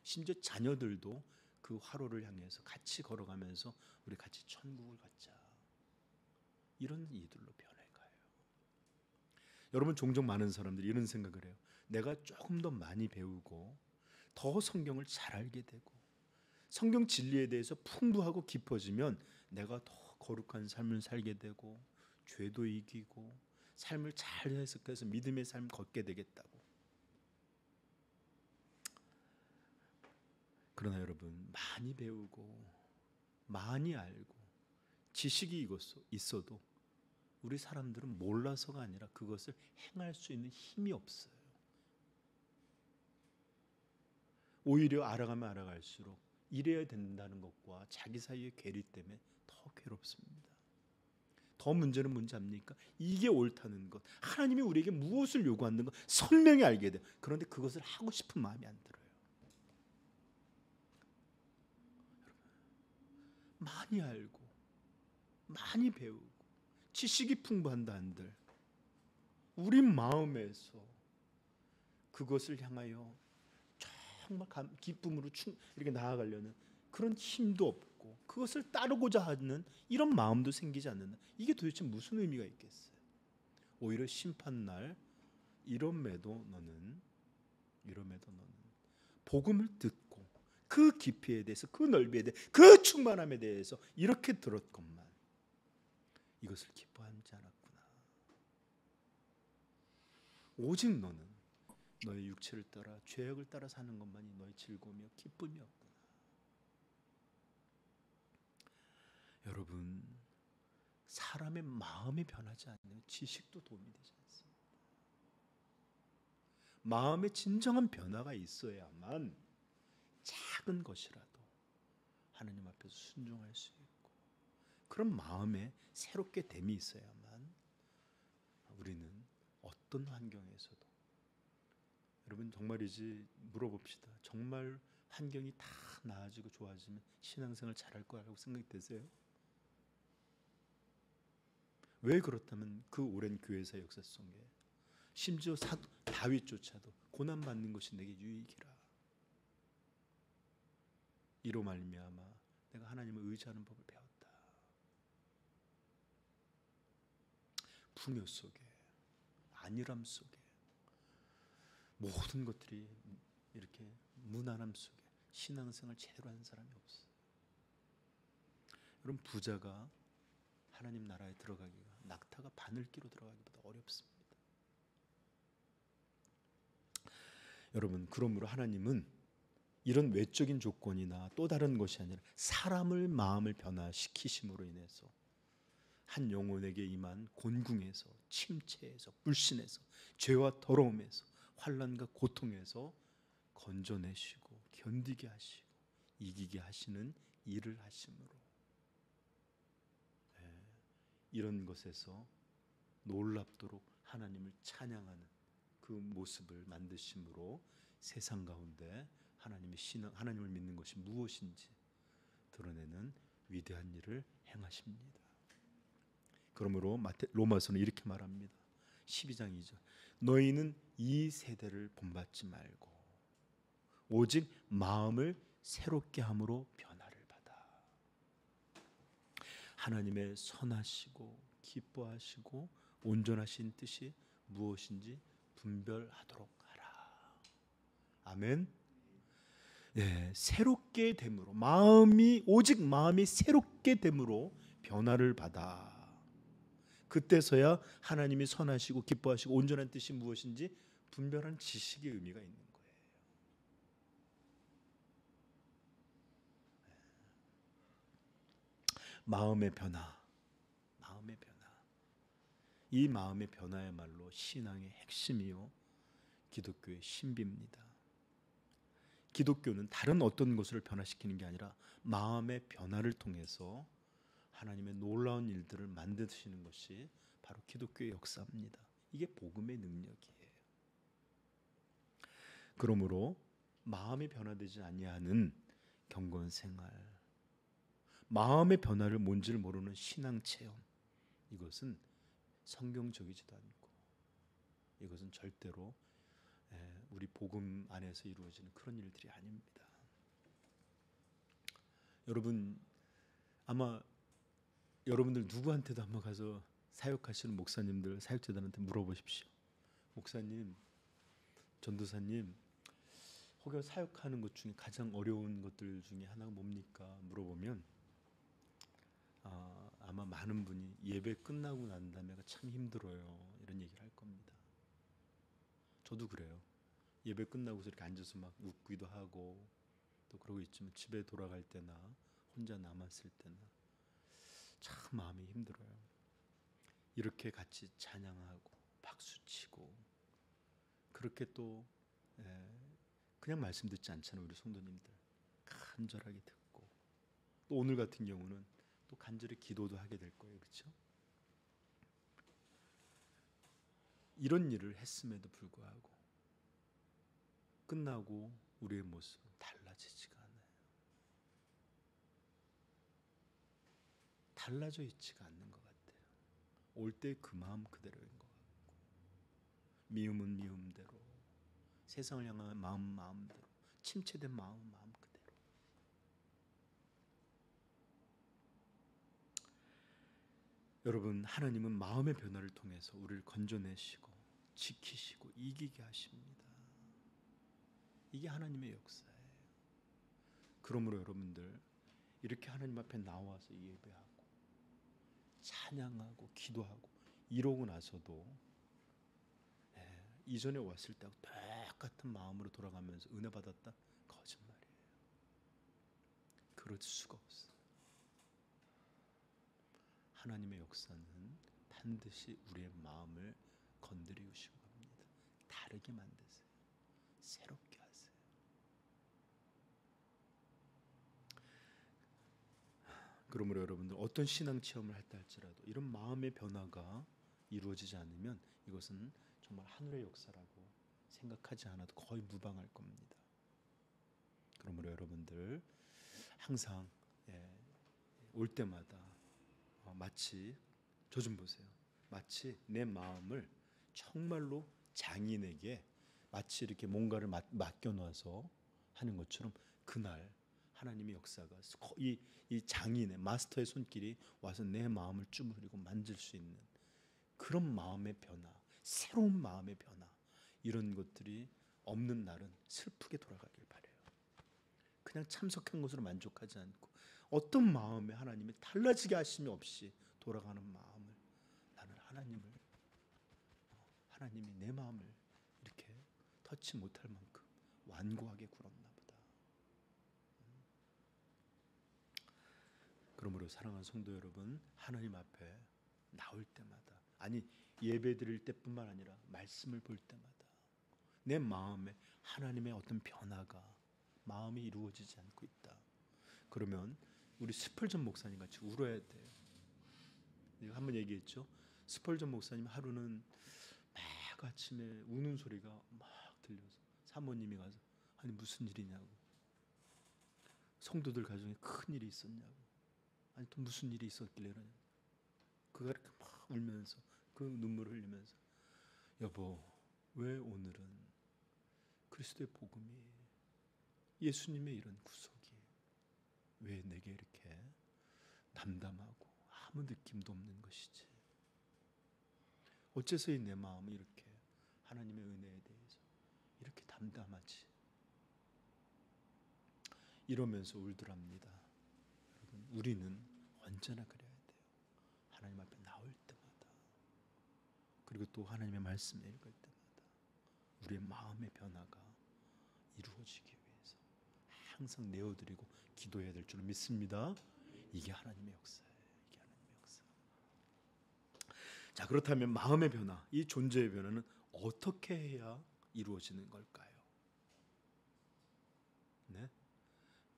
심지어 자녀들도 그 화로를 향해서 같이 걸어가면서 우리 같이 천국을 갖자, 이런 이들로 변해가요. 여러분, 종종 많은 사람들이 이런 생각을 해요. 내가 조금 더 많이 배우고 더 성경을 잘 알게 되고 성경 진리에 대해서 풍부하고 깊어지면 내가 더 거룩한 삶을 살게 되고 죄도 이기고 삶을 잘 해석해서 믿음의 삶을 걷게 되겠다고. 그러나 여러분, 많이 배우고 많이 알고 지식이 있어도 우리 사람들은 몰라서가 아니라 그것을 행할 수 있는 힘이 없어요. 오히려 알아가면 알아갈수록 이래야 된다는 것과 자기 사이의 괴리 때문에 더 괴롭습니다. 더 문제는 뭔지 압니까? 이게 옳다는 것, 하나님이 우리에게 무엇을 요구하는 것 선명히 알게 돼요. 그런데 그것을 하고 싶은 마음이 안 들어요. 많이 알고 많이 배우고 지식이 풍부한다 한들 우리 마음에서 그것을 향하여 정말 기쁨으로 이렇게 나아가려는 그런 힘도 없고 그것을 따르고자 하는 이런 마음도 생기지 않는다. 이게 도대체 무슨 의미가 있겠어요? 오히려 심판날 이럼에도 너는 복음을 듣고 그 깊이에 대해서, 그 넓이에 대해서, 그 충만함에 대해서 이렇게 들었건만 이것을 기뻐하지 않았구나. 오직 너는 너의 육체를 따라 죄악을 따라 사는 것만이 너의 즐거움이요 기쁨이었구나. 여러분, 사람의 마음이 변하지 않으면 지식도 도움이 되지 않습니다. 마음의 진정한 변화가 있어야만 작은 것이라도 하나님 앞에서 순종할 수 있고, 그런 마음에 새롭게 됨이 있어야만 우리는 어떤 환경에서도, 여러분 정말이지 물어봅시다. 정말 환경이 다 나아지고 좋아지면 신앙생활 잘할 거라고 생각이 드세요? 왜 그렇다면 그 오랜 교회사 역사 속에 심지어 다윗조차도 고난받는 것이 내게 유익이라, 이로 말미암아 내가 하나님을 의지하는 법을 배웠다. 풍요 속에, 안일함 속에, 모든 것들이 이렇게 무난함 속에 신앙생활 제대로 하는 사람이 없어요. 여러분, 부자가 하나님 나라에 들어가기가 낙타가 바늘기로 들어가기보다 어렵습니다. 여러분, 그러므로 하나님은 이런 외적인 조건이나 또 다른 것이 아니라 사람을 마음을 변화시키심으로 인해서 한 영혼에게 임한 곤궁에서, 침체에서, 불신에서, 죄와 더러움에서, 환난과 고통에서 건져내시고 견디게 하시고 이기게 하시는 일을 하심으로, 이런 것에서 놀랍도록 하나님을 찬양하는 그 모습을 만드심으로 세상 가운데 하나님의 신앙, 하나님을 믿는 것이 무엇인지 드러내는 위대한 일을 행하십니다. 그러므로 로마서는 이렇게 말합니다. 12장 2절, 너희는 이 세대를 본받지 말고 오직 마음을 새롭게 함으로 변화를 받아 하나님의 선하시고 기뻐하시고 온전하신 뜻이 무엇인지 분별하도록 하라. 아멘. 예, 새롭게 됨으로, 오직 마음이 새롭게 됨으로 변화를 받아. 그때서야 하나님이 선하시고 기뻐하시고 온전한 뜻이 무엇인지 분별한 지식의 의미가 있는 거예요. 마음의 변화. 이 마음의 변화야말로 신앙의 핵심이요 기독교의 신비입니다. 기독교는 다른 어떤 것을 변화시키는 게 아니라 마음의 변화를 통해서 하나님의 놀라운 일들을 만드시는 것이 바로 기독교의 역사입니다. 이게 복음의 능력이에요. 그러므로 마음이 변화되지 아니하는 경건 생활, 마음의 변화를 뭔지를 모르는 신앙 체험, 이것은 성경적이지도 않고 이것은 절대로 우리 복음 안에서 이루어지는 그런 일들이 아닙니다. 여러분, 아마 여러분들 누구한테도 한번 가서 사역하시는 목사님들, 사역자들한테 물어보십시오. 목사님, 전도사님, 혹여 사역하는 것 중에 가장 어려운 것들 중에 하나가 뭡니까? 물어보면 아마 많은 분이 예배 끝나고 난 다음에가 참 힘들어요, 이런 얘기를 할 겁니다. 저도 그래요. 예배 끝나고서 이렇게 앉아서 막 웃기도 하고 또 그러고 있지만 집에 돌아갈 때나 혼자 남았을 때나 참 마음이 힘들어요. 이렇게 같이 찬양하고 박수치고 그렇게 또 그냥 말씀 듣지 않잖아요. 우리 성도님들 간절하게 듣고 또 오늘 같은 경우는 또 간절히 기도도 하게 될 거예요. 그렇죠? 이런 일을 했음에도 불구하고 끝나고 우리의 모습은 달라지지가 않아요. 달라져 있지가 않는 것 같아요. 올 때 그 마음 그대로인 것 같고 미움은 미움대로, 세상을 향한 마음 마음대로, 침체된 마음 마음 그대로. 여러분, 하나님은 마음의 변화를 통해서 우리를 건져내시고 지키시고 이기게 하십니다. 이게 하나님의 역사예요. 그러므로 여러분들 이렇게 하나님 앞에 나와서 예배하고 찬양하고 기도하고 이러고 나서도 이전에 왔을 때하고 똑같은 마음으로 돌아가면서 은혜 받았다? 거짓말이에요. 그럴 수가 없어요. 하나님의 역사는 반드시 우리의 마음을 건드리시고 합니다. 다르게 만드세요. 새롭게 하세요. 그러므로 여러분들 어떤 신앙 체험을 할다 할지라도 이런 마음의 변화가 이루어지지 않으면 이것은 정말 하늘의 역사라고 생각하지 않아도 거의 무방할 겁니다. 그러므로 여러분들 항상 올 때마다 마치 저 좀 보세요. 마치 내 마음을 정말로 장인에게 마치 이렇게 뭔가를 맡겨놔서 하는 것처럼 그날 하나님의 역사가 이 장인의 마스터의 손길이 와서 내 마음을 쭈무리고 만질 수 있는 그런 마음의 변화, 새로운 마음의 변화, 이런 것들이 없는 날은 슬프게 돌아가길 바라요. 그냥 참석한 것으로 만족하지 않고 어떤 마음에 하나님이 달라지게 하심이 없이 돌아가는 마음을, 나는 하나님이 내 마음을 이렇게 터치 못할 만큼 완고하게 굴었나 보다. 그러므로 사랑하는 성도 여러분, 하나님 앞에 나올 때마다, 아니 예배 드릴 때뿐만 아니라 말씀을 볼 때마다 내 마음에 하나님의 어떤 변화가 마음이 이루어지지 않고 있다. 그러면 우리 스펄전 목사님 같이 울어야 돼요. 내가 한번 얘기했죠. 스펄전 목사님 하루는 막 아침에 우는 소리가 막 들려서 사모님이 가서 아니 무슨 일이냐고, 성도들 가정에 큰 일이 있었냐고, 아니 또 무슨 일이 있었길래 그러냐. 그가 이렇게 막 울면서 그 눈물을 흘리면서 여보 왜 오늘은 그리스도의 복음이, 예수님의 이런 구속이 왜 내게 이렇게 담담하고 아무 느낌도 없는 것이지. 어째서 내 마음이 이렇게 하나님의 은혜에 대해서 이렇게 담담하지. 이러면서 울더랍니다. 여러분, 우리는 언제나 그래야 돼요. 하나님 앞에 나올 때마다, 그리고 또 하나님의 말씀을 읽을 때마다 우리의 마음의 변화가 이루어지기 위해서 항상 내어드리고 기도해야 될 줄 믿습니다. 이게 하나님의 역사예요. 이게 하나님의 역사. 자, 그렇다면 마음의 변화, 이 존재의 변화는 어떻게 해야 이루어지는 걸까요? 네?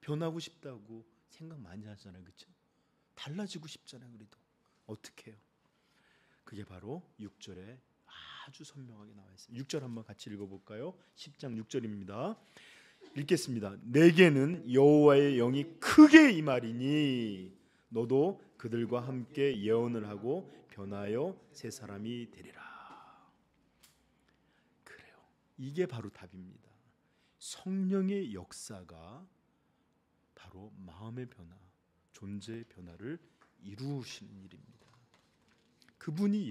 변하고 싶다고 생각 많이 하잖아요, 그렇죠? 달라지고 싶잖아요, 우리도. 어떻게 해요? 그게 바로 6절에 아주 선명하게 나와 있습니다. 6절 한번 같이 읽어볼까요? 10장 6절입니다. 읽겠습니다. 내게는 여호와의 영이 크게 임하리니 너도 그들과 함께 예언을 하고 변하여 새 사람이 되리라. 그래요. 이게 바로 답입니다. 성령의 역사가 바로 마음의 변화, 존재의 변화를 이루시는 일입니다. 그분이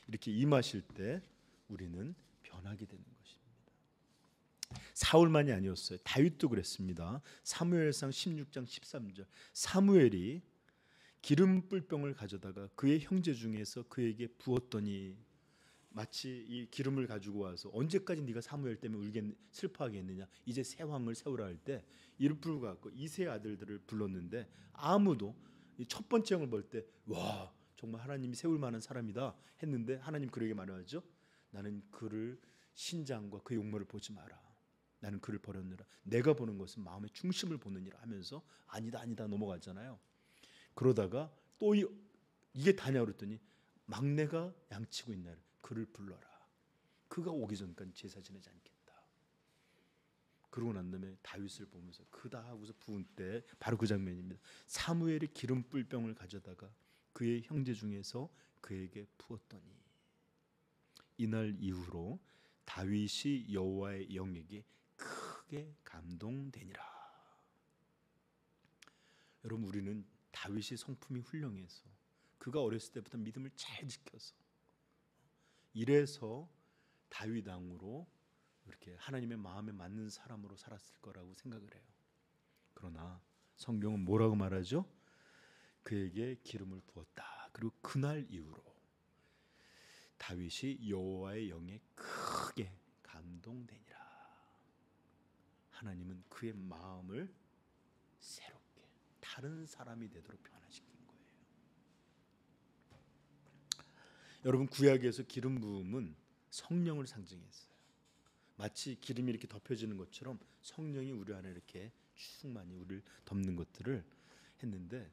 이렇게 임하실 때 우리는 변하게 되는 것입니다. 사울만이 아니었어요. 다윗도 그랬습니다. 사무엘상 16장 13절. 사무엘이 기름 뿔병을 가져다가 그의 형제 중에서 그에게 부었더니, 마치 이 기름을 가지고 와서 언제까지 네가 사무엘 때문에 슬퍼하겠느냐, 이제 새 왕을 세우라 할 때 이를 불고 갖고 이 세 아들들을 불렀는데 아무도 첫 번째 왕을 볼 때 와 정말 하나님이 세울 만한 사람이다 했는데 하나님 그에게 말하죠. 나는 그를 신장과 그 용모를 보지 마라. 나는 그를 버렸느라. 내가 보는 것은 마음의 중심을 보느니라 하면서 아니다 넘어갔잖아요. 그러다가 또 이게 다냐 그랬더니 막내가 양치고 있나를 그를 불러라. 그가 오기 전까지 제사 지내지 않겠다. 그러고 난 다음에 다윗을 보면서 그다 하고서 부은 때 바로 그 장면입니다. 사무엘이 기름 뿔병을 가져다가 그의 형제 중에서 그에게 부었더니 이날 이후로 다윗이 여호와의 영에게 크게 감동되니라. 여러분, 우리는 다윗이 성품이 훌륭해서 그가 어렸을 때부터 믿음을 잘 지켜서 이래서 다윗 왕으로 이렇게 하나님의 마음에 맞는 사람으로 살았을 거라고 생각을 해요. 그러나 성경은 뭐라고 말하죠? 그에게 기름을 부었다. 그리고 그날 이후로 다윗이 여호와의 영에 크게 감동되니라. 하나님은 그의 마음을 새롭게 다른 사람이 되도록 변화시킨 거예요. 여러분, 구약에서 기름 부음은 성령을 상징했어요. 마치 기름이 이렇게 덮여지는 것처럼 성령이 우리 안에 이렇게 충만히 우리를 덮는 것들을 했는데,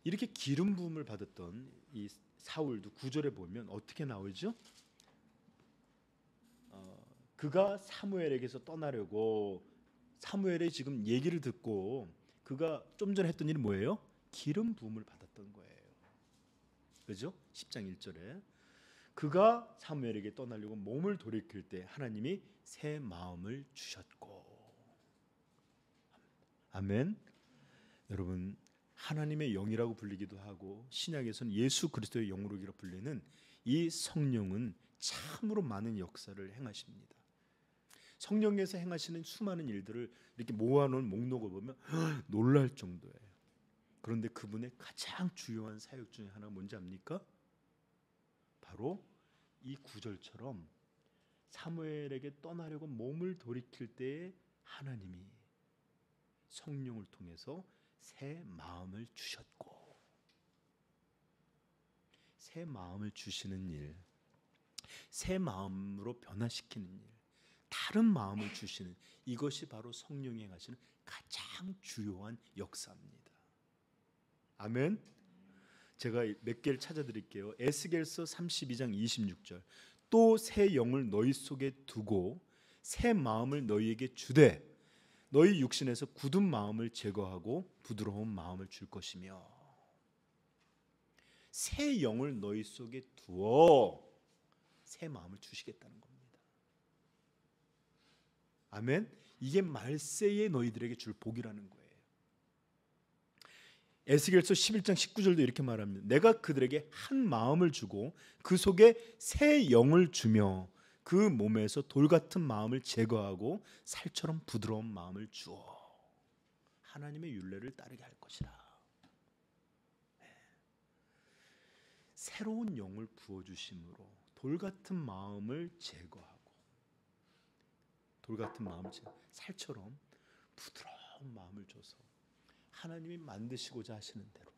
이렇게 기름 부음을 받았던 이 사울도 9절에 보면 어떻게 나오죠? 그가 사무엘에게서 떠나려고, 사무엘의 지금 얘기를 듣고 그가 좀 전에 했던 일이 뭐예요? 기름 부음을 받았던 거예요. 그죠? 10장 1절에 그가 사무엘에게 떠나려고 몸을 돌이킬 때 하나님이 새 마음을 주셨고. 아멘. 여러분, 하나님의 영이라고 불리기도 하고 신약에서는 예수 그리스도의 영으로 불리는 이 성령은 참으로 많은 역사를 행하십니다. 성령에서 행하시는 수많은 일들을 이렇게 모아놓은 목록을 보면 놀랄 정도예요. 그런데 그분의 가장 주요한 사역 중에 하나가 뭔지 압니까? 바로 이 구절처럼 사무엘에게 떠나려고 몸을 돌이킬 때에 하나님이 성령을 통해서 새 마음을 주셨고, 새 마음을 주시는 일, 새 마음으로 변화시키는 일, 다른 마음을 주시는, 이것이 바로 성령이 행하시는 가장 주요한 역사입니다. 아멘. 제가 몇 개를 찾아드릴게요. 에스겔서 32장 26절, 또 새 영을 너희 속에 두고 새 마음을 너희에게 주되 너희 육신에서 굳은 마음을 제거하고 부드러운 마음을 줄 것이며, 새 영을 너희 속에 두어 새 마음을 주시겠다는 겁니다. 아멘. 이게 말세에 너희들에게 줄 복이라는 거예요. 에스겔서 11장 19절도 이렇게 말합니다. 내가 그들에게 한 마음을 주고 그 속에 새 영을 주며 그 몸에서 돌 같은 마음을 제거하고 살처럼 부드러운 마음을 주어 하나님의 율례를 따르게 할 것이라. 새로운 영을 부어주심으로 돌 같은 마음을 제거하고, 돌 같은 마음을 살처럼 부드러운 마음을 줘서 하나님이 만드시고자 하시는 대로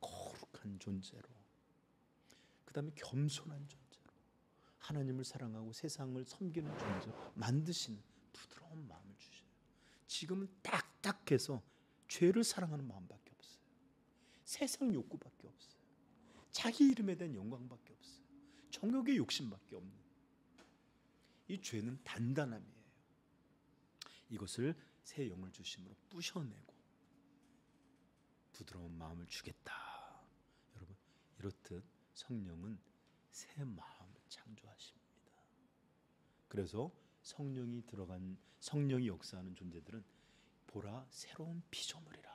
거룩한 존재로, 그 다음에 겸손한 존재로 하나님을 사랑하고 세상을 섬기는 존재로 만드시는 부드러운 마음을 주셔요. 지금은 딱딱해서 죄를 사랑하는 마음밖에 없어요. 세상 욕구밖에 없어요. 자기 이름에 대한 영광밖에 없어요. 정욕의 욕심밖에 없는 이 죄는 단단함이에요. 이것을 새 영을 주심으로 부셔내고 부드러운 마음을 주겠다. 여러분, 이렇듯 성령은 새 마음을 창조하십니다. 그래서 성령이 들어간, 성령이 역사하는 존재들은 보라 새로운 피조물이라.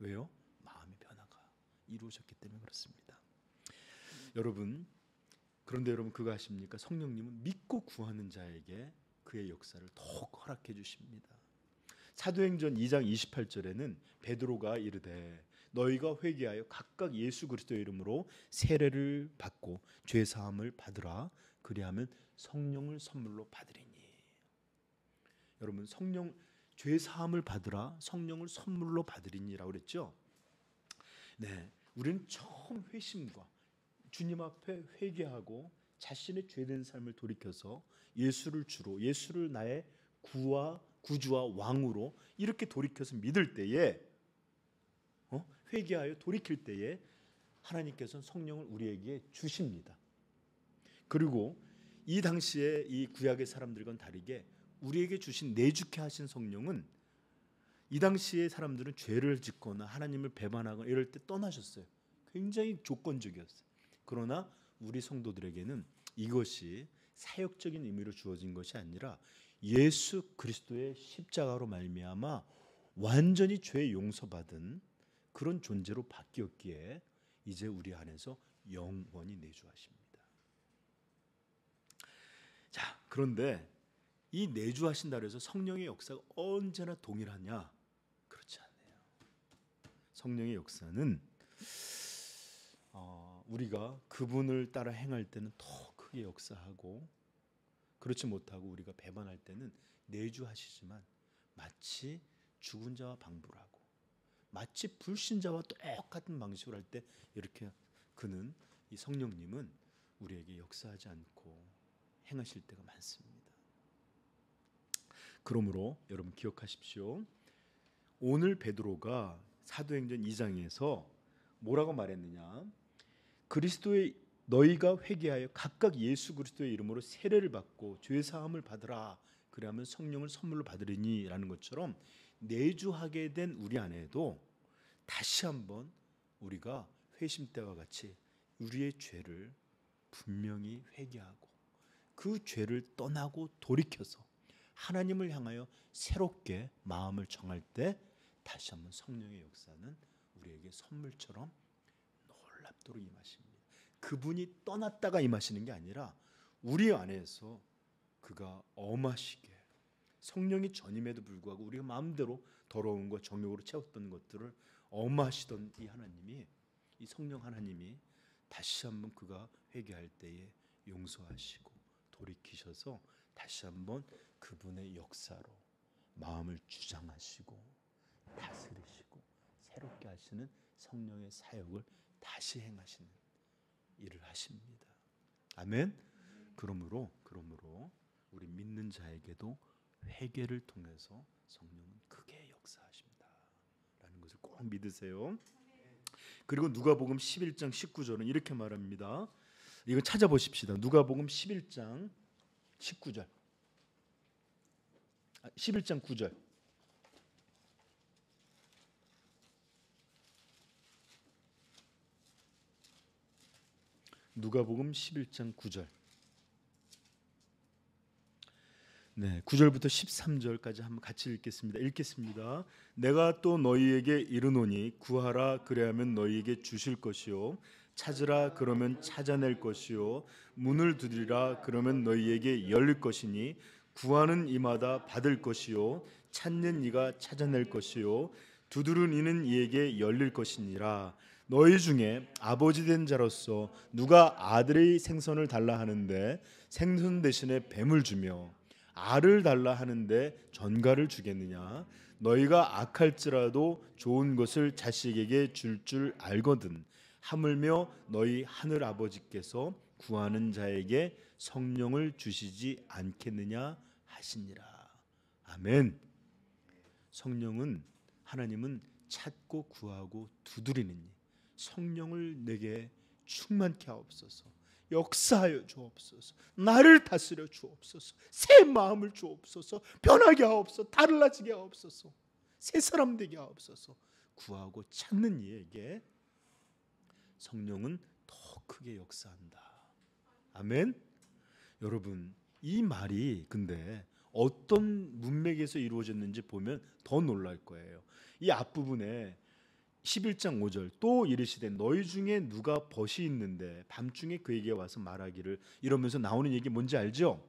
왜요? 마음의 변화가 이루어졌기 때문에 그렇습니다. 여러분, 그런데 여러분 그거 아십니까? 성령님은 믿고 구하는 자에게 그의 역사를 더욱 허락해 주십니다. 사도행전 2장 28절에는 베드로가 이르되 너희가 회개하여 각각 예수 그리스도의 이름으로 세례를 받고 죄 사함을 받으라. 그리하면 성령을 선물로 받으리니. 여러분, 성령, 죄 사함을 받으라, 성령을 선물로 받으리니라고 그랬죠. 네, 우리는 처음 회심과 주님 앞에 회개하고 자신의 죄된 삶을 돌이켜서 예수를 주로, 예수를 나의 구주와 왕으로 이렇게 돌이켜서 믿을 때에, 회개하여 돌이킬 때에 하나님께서는 성령을 우리에게 주십니다. 그리고 이 당시에 이 구약의 사람들과는 다르게 우리에게 주신 내주케 하신 성령은, 이 당시의 사람들은 죄를 짓거나 하나님을 배반하거나 이럴 때 떠나셨어요. 굉장히 조건적이었어요. 그러나 우리 성도들에게는 이것이 사역적인 의미로 주어진 것이 아니라 예수 그리스도의 십자가로 말미암아 완전히 죄 용서받은 그런 존재로 바뀌었기에 이제 우리 안에서 영원히 내주하십니다. 자, 그런데 이 내주하신다 그래서 성령의 역사가 언제나 동일하냐? 그렇지 않아요. 성령의 역사는 우리가 그분을 따라 행할 때는 더 크게 역사하고, 그렇지 못하고 우리가 배반할 때는 내주하시지만 마치 죽은 자와 방불을 하고 마치 불신자와 똑같은 방식으로 할 때 이렇게 그는, 이 성령님은 우리에게 역사하지 않고 행하실 때가 많습니다. 그러므로 여러분 기억하십시오. 오늘 베드로가 사도행전 2장에서 뭐라고 말했느냐? 그리스도의 너희가 회개하여 각각 예수 그리스도의 이름으로 세례를 받고 죄 사함을 받으라. 그러면 성령을 선물로 받으리니라는 것처럼 내주하게 된 우리 안에도 다시 한번 우리가 회심 때와 같이 우리의 죄를 분명히 회개하고 그 죄를 떠나고 돌이켜서 하나님을 향하여 새롭게 마음을 정할 때 다시 한번 성령의 역사는 우리에게 선물처럼 놀랍도록 임하십니다. 그분이 떠났다가 임하시는 게 아니라 우리 안에서 그가 엄하시게, 성령이 전임에도 불구하고 우리가 마음대로 더러운 것, 정욕으로 채웠던 것들을 엄하시던 이 하나님이, 이 성령 하나님이 다시 한번 그가 회개할 때에 용서하시고 돌이키셔서 다시 한번 그분의 역사로 마음을 주장하시고 다스리시고 새롭게 하시는 성령의 사역을 다시 행하시는 일을 하십니다. 아멘. 그러므로 우리 믿는 자에게도 회개를 통해서 성령은 크게 역사하십니다 라는 것을 꼭 믿으세요. 그리고 누가복음 11장 19절은 이렇게 말합니다. 이거 찾아보십시다. 누가복음 11장 19절 11장 9절 누가복음 11장 9절 네, 9절부터 13절까지 한번 같이 읽겠습니다. 내가 또 너희에게 이르노니 구하라 그리하면 너희에게 주실 것이요 찾으라 그러면 찾아낼 것이요 문을 두드리라 그러면 너희에게 열릴 것이니 구하는 이마다 받을 것이요 찾는 이가 찾아낼 것이요 두드리는 이는 이에게 열릴 것이니라. 너희 중에 아버지 된 자로서 누가 아들의 생선을 달라 하는데 생선 대신에 뱀을 주며 알을 달라 하는데 전갈을 주겠느냐? 너희가 악할지라도 좋은 것을 자식에게 줄 알거든. 하물며 너희 하늘 아버지께서 구하는 자에게 성령을 주시지 않겠느냐 하시니라. 아멘. 성령은 하나님은 찾고 구하고 두드리는 일. 성령을 내게 충만케 하옵소서. 역사하여 주옵소서. 나를 다스려 주옵소서. 새 마음을 주옵소서. 변하게 하옵소서. 달라지게 하옵소서. 새 사람 되게 하옵소서. 구하고 찾는 이에게 성령은 더 크게 역사한다. 아멘. 여러분, 이 말이 근데 어떤 문맥에서 이루어졌는지 보면 더 놀랄 거예요. 이 앞부분에 11장 5절 또 이르시되 너희 중에 누가 벗이 있는데 밤중에 그에게 와서 말하기를 이러면서 나오는 얘기 뭔지 알죠?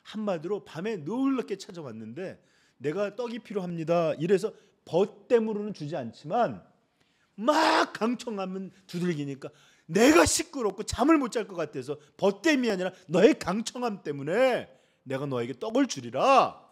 한마디로 밤에 놀랍게 찾아왔는데 내가 떡이 필요합니다. 이래서 벗됨으로는 주지 않지만 막 강청하면 두들기니까 내가 시끄럽고 잠을 못 잘 것 같아서 벗됨이 아니라 너의 강청함 때문에 내가 너에게 떡을 주리라.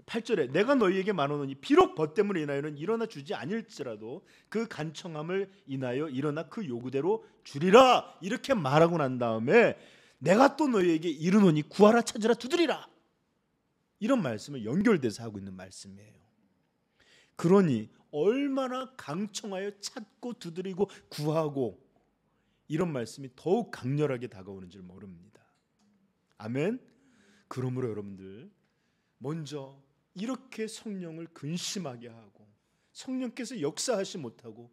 8절에 내가 너희에게 말하노니 비록 벗됨으로 인하여는 일어나 주지 아니할지라도 그 간청함을 인하여 일어나 그 요구대로 주리라. 이렇게 말하고 난 다음에 내가 또 너희에게 이르노니 구하라 찾으라 두드리라. 이런 말씀을 연결돼서 하고 있는 말씀이에요. 그러니 얼마나 강청하여 찾고 두드리고 구하고 이런 말씀이 더욱 강렬하게 다가오는 줄 모릅니다. 아멘. 그러므로 여러분들 먼저 이렇게 성령을 근심하게 하고 성령께서 역사하지 못하고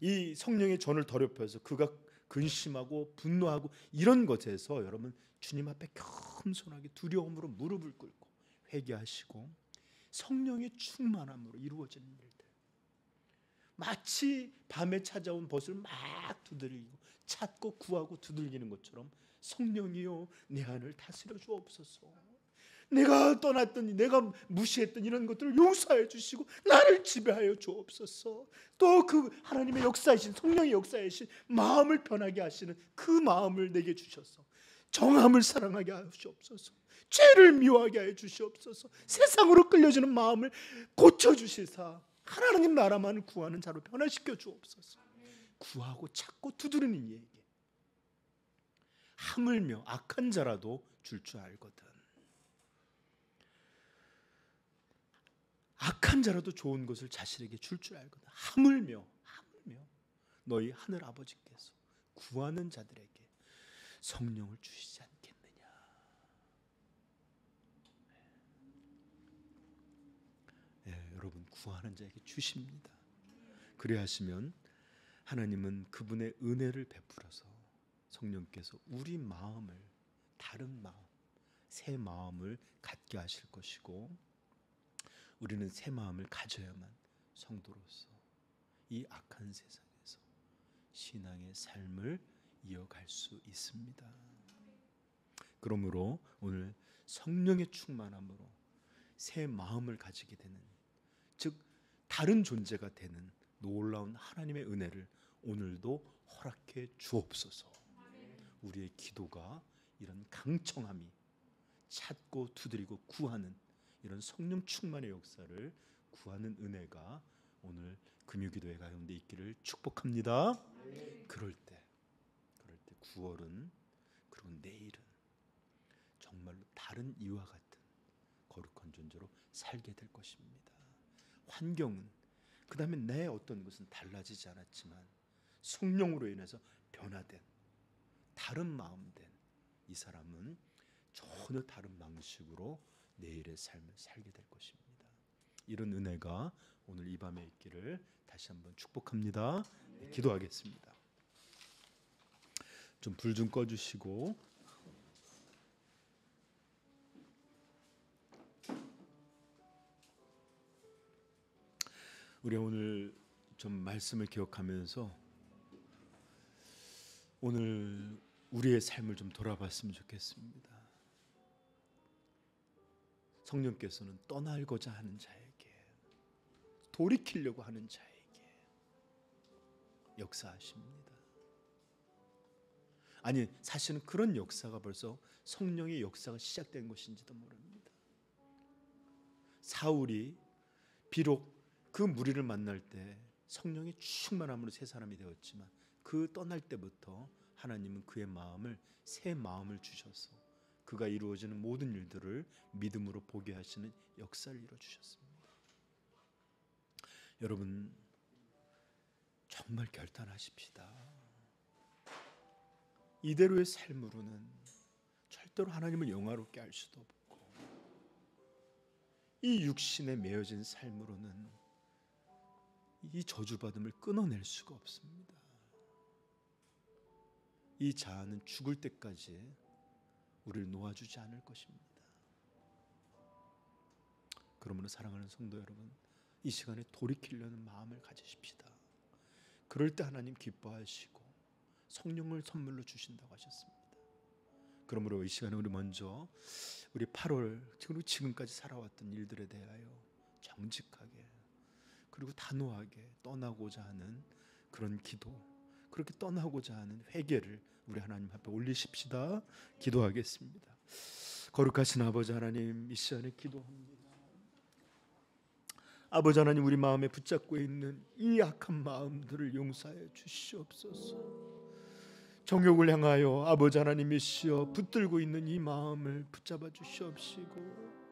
이 성령의 전을 더럽혀서 그가 근심하고 분노하고 이런 것에서 여러분 주님 앞에 겸손하게 두려움으로 무릎을 꿇고 회개하시고 성령의 충만함으로 이루어지는 일들, 마치 밤에 찾아온 벗을 막 두드리고 찾고 구하고 두들기는 것처럼 성령이여 내 안을 다스려 주옵소서. 내가 떠났던 내가 무시했던 이런 것들을 용서해 주시고 나를 지배하여 주옵소서. 또 그 하나님의 역사이신 성령의 역사이신 마음을 변하게 하시는 그 마음을 내게 주셔서 정함을 사랑하게 하시옵소서. 죄를 미워하게 해 주시옵소서. 세상으로 끌려지는 마음을 고쳐주시사 하나님 나라만 구하는 자로 변화시켜 주옵소서. 구하고 찾고 두드리는 이에게 하물며 악한 자라도 줄 알거든. 악한 자라도 좋은 것을 자신에게 줄 알거든. 하물며 너희 하늘 아버지께서 구하는 자들에게 성령을 주시지 않겠느냐. 여러분 구하는 자에게 주십니다. 그래 하시면 하나님은 그분의 은혜를 베풀어서 성령께서 우리 마음을 다른 마음, 새 마음을 갖게 하실 것이고 우리는 새 마음을 가져야만 성도로서 이 악한 세상에서 신앙의 삶을 이어갈 수 있습니다. 그러므로 오늘 성령의 충만함으로 새 마음을 가지게 되는, 즉 다른 존재가 되는 놀라운 하나님의 은혜를 오늘도 허락해 주옵소서. 우리의 기도가 이런 강청함이 찾고 두드리고 구하는 이런 성령 충만의 역사를 구하는 은혜가 오늘 금요기도회 가운데 있기를 축복합니다. 그럴 때 9월은 그리고 내일은 정말로 다른 이와 같은 거룩한 존재로 살게 될 것입니다. 환경은 그 다음에 내 어떤 것은 달라지지 않았지만 성령으로 인해서 변화된 다른 마음된 이 사람은 전혀 다른 방식으로 내일의 삶을 살게 될 것입니다. 이런 은혜가 오늘 이 밤에 있기를 다시 한번 축복합니다. 네, 기도하겠습니다. 좀 불 좀 꺼주시고 우리 오늘 좀 말씀을 기억하면서 오늘 우리의 삶을 좀 돌아봤으면 좋겠습니다. 성령께서는 떠나고자 하는 자에게, 돌이키려고 하는 자에게 역사하십니다. 아니, 사실은 그런 역사가 벌써 성령의 역사가 시작된 것인지도 모릅니다. 사울이 비록 그 무리를 만날 때 성령의 충만함으로 새 사람이 되었지만 그 떠날 때부터 하나님은 그의 마음을 새 마음을 주셔서 그가 이루어지는 모든 일들을 믿음으로 보게 하시는 역사를 이루어주셨습니다. 여러분 정말 결단하십시다. 이대로의 삶으로는 절대로 하나님을 영화롭게 할 수도 없고 이 육신에 매여진 삶으로는 이 저주받음을 끊어낼 수가 없습니다. 이 자아는 죽을 때까지 우리를 놓아주지 않을 것입니다. 그러므로 사랑하는 성도 여러분, 이 시간에 돌이키려는 마음을 가지십시다. 그럴 때 하나님 기뻐하시고 성령을 선물로 주신다고 하셨습니다. 그러므로 이 시간에 우리 먼저 우리 8월 그리고 지금까지 살아왔던 일들에 대하여 정직하게 그리고 단호하게 떠나고자 하는 그런 기도, 그렇게 떠나고자 하는 회개를 우리 하나님 앞에 올리십시다. 기도하겠습니다. 거룩하신 아버지 하나님, 이 시간에 기도합니다. 아버지 하나님, 우리 마음에 붙잡고 있는 이 악한 마음들을 용서해 주시옵소서. 정욕을 향하여 아버지 하나님이시여 붙들고 있는 이 마음을 붙잡아 주시옵시고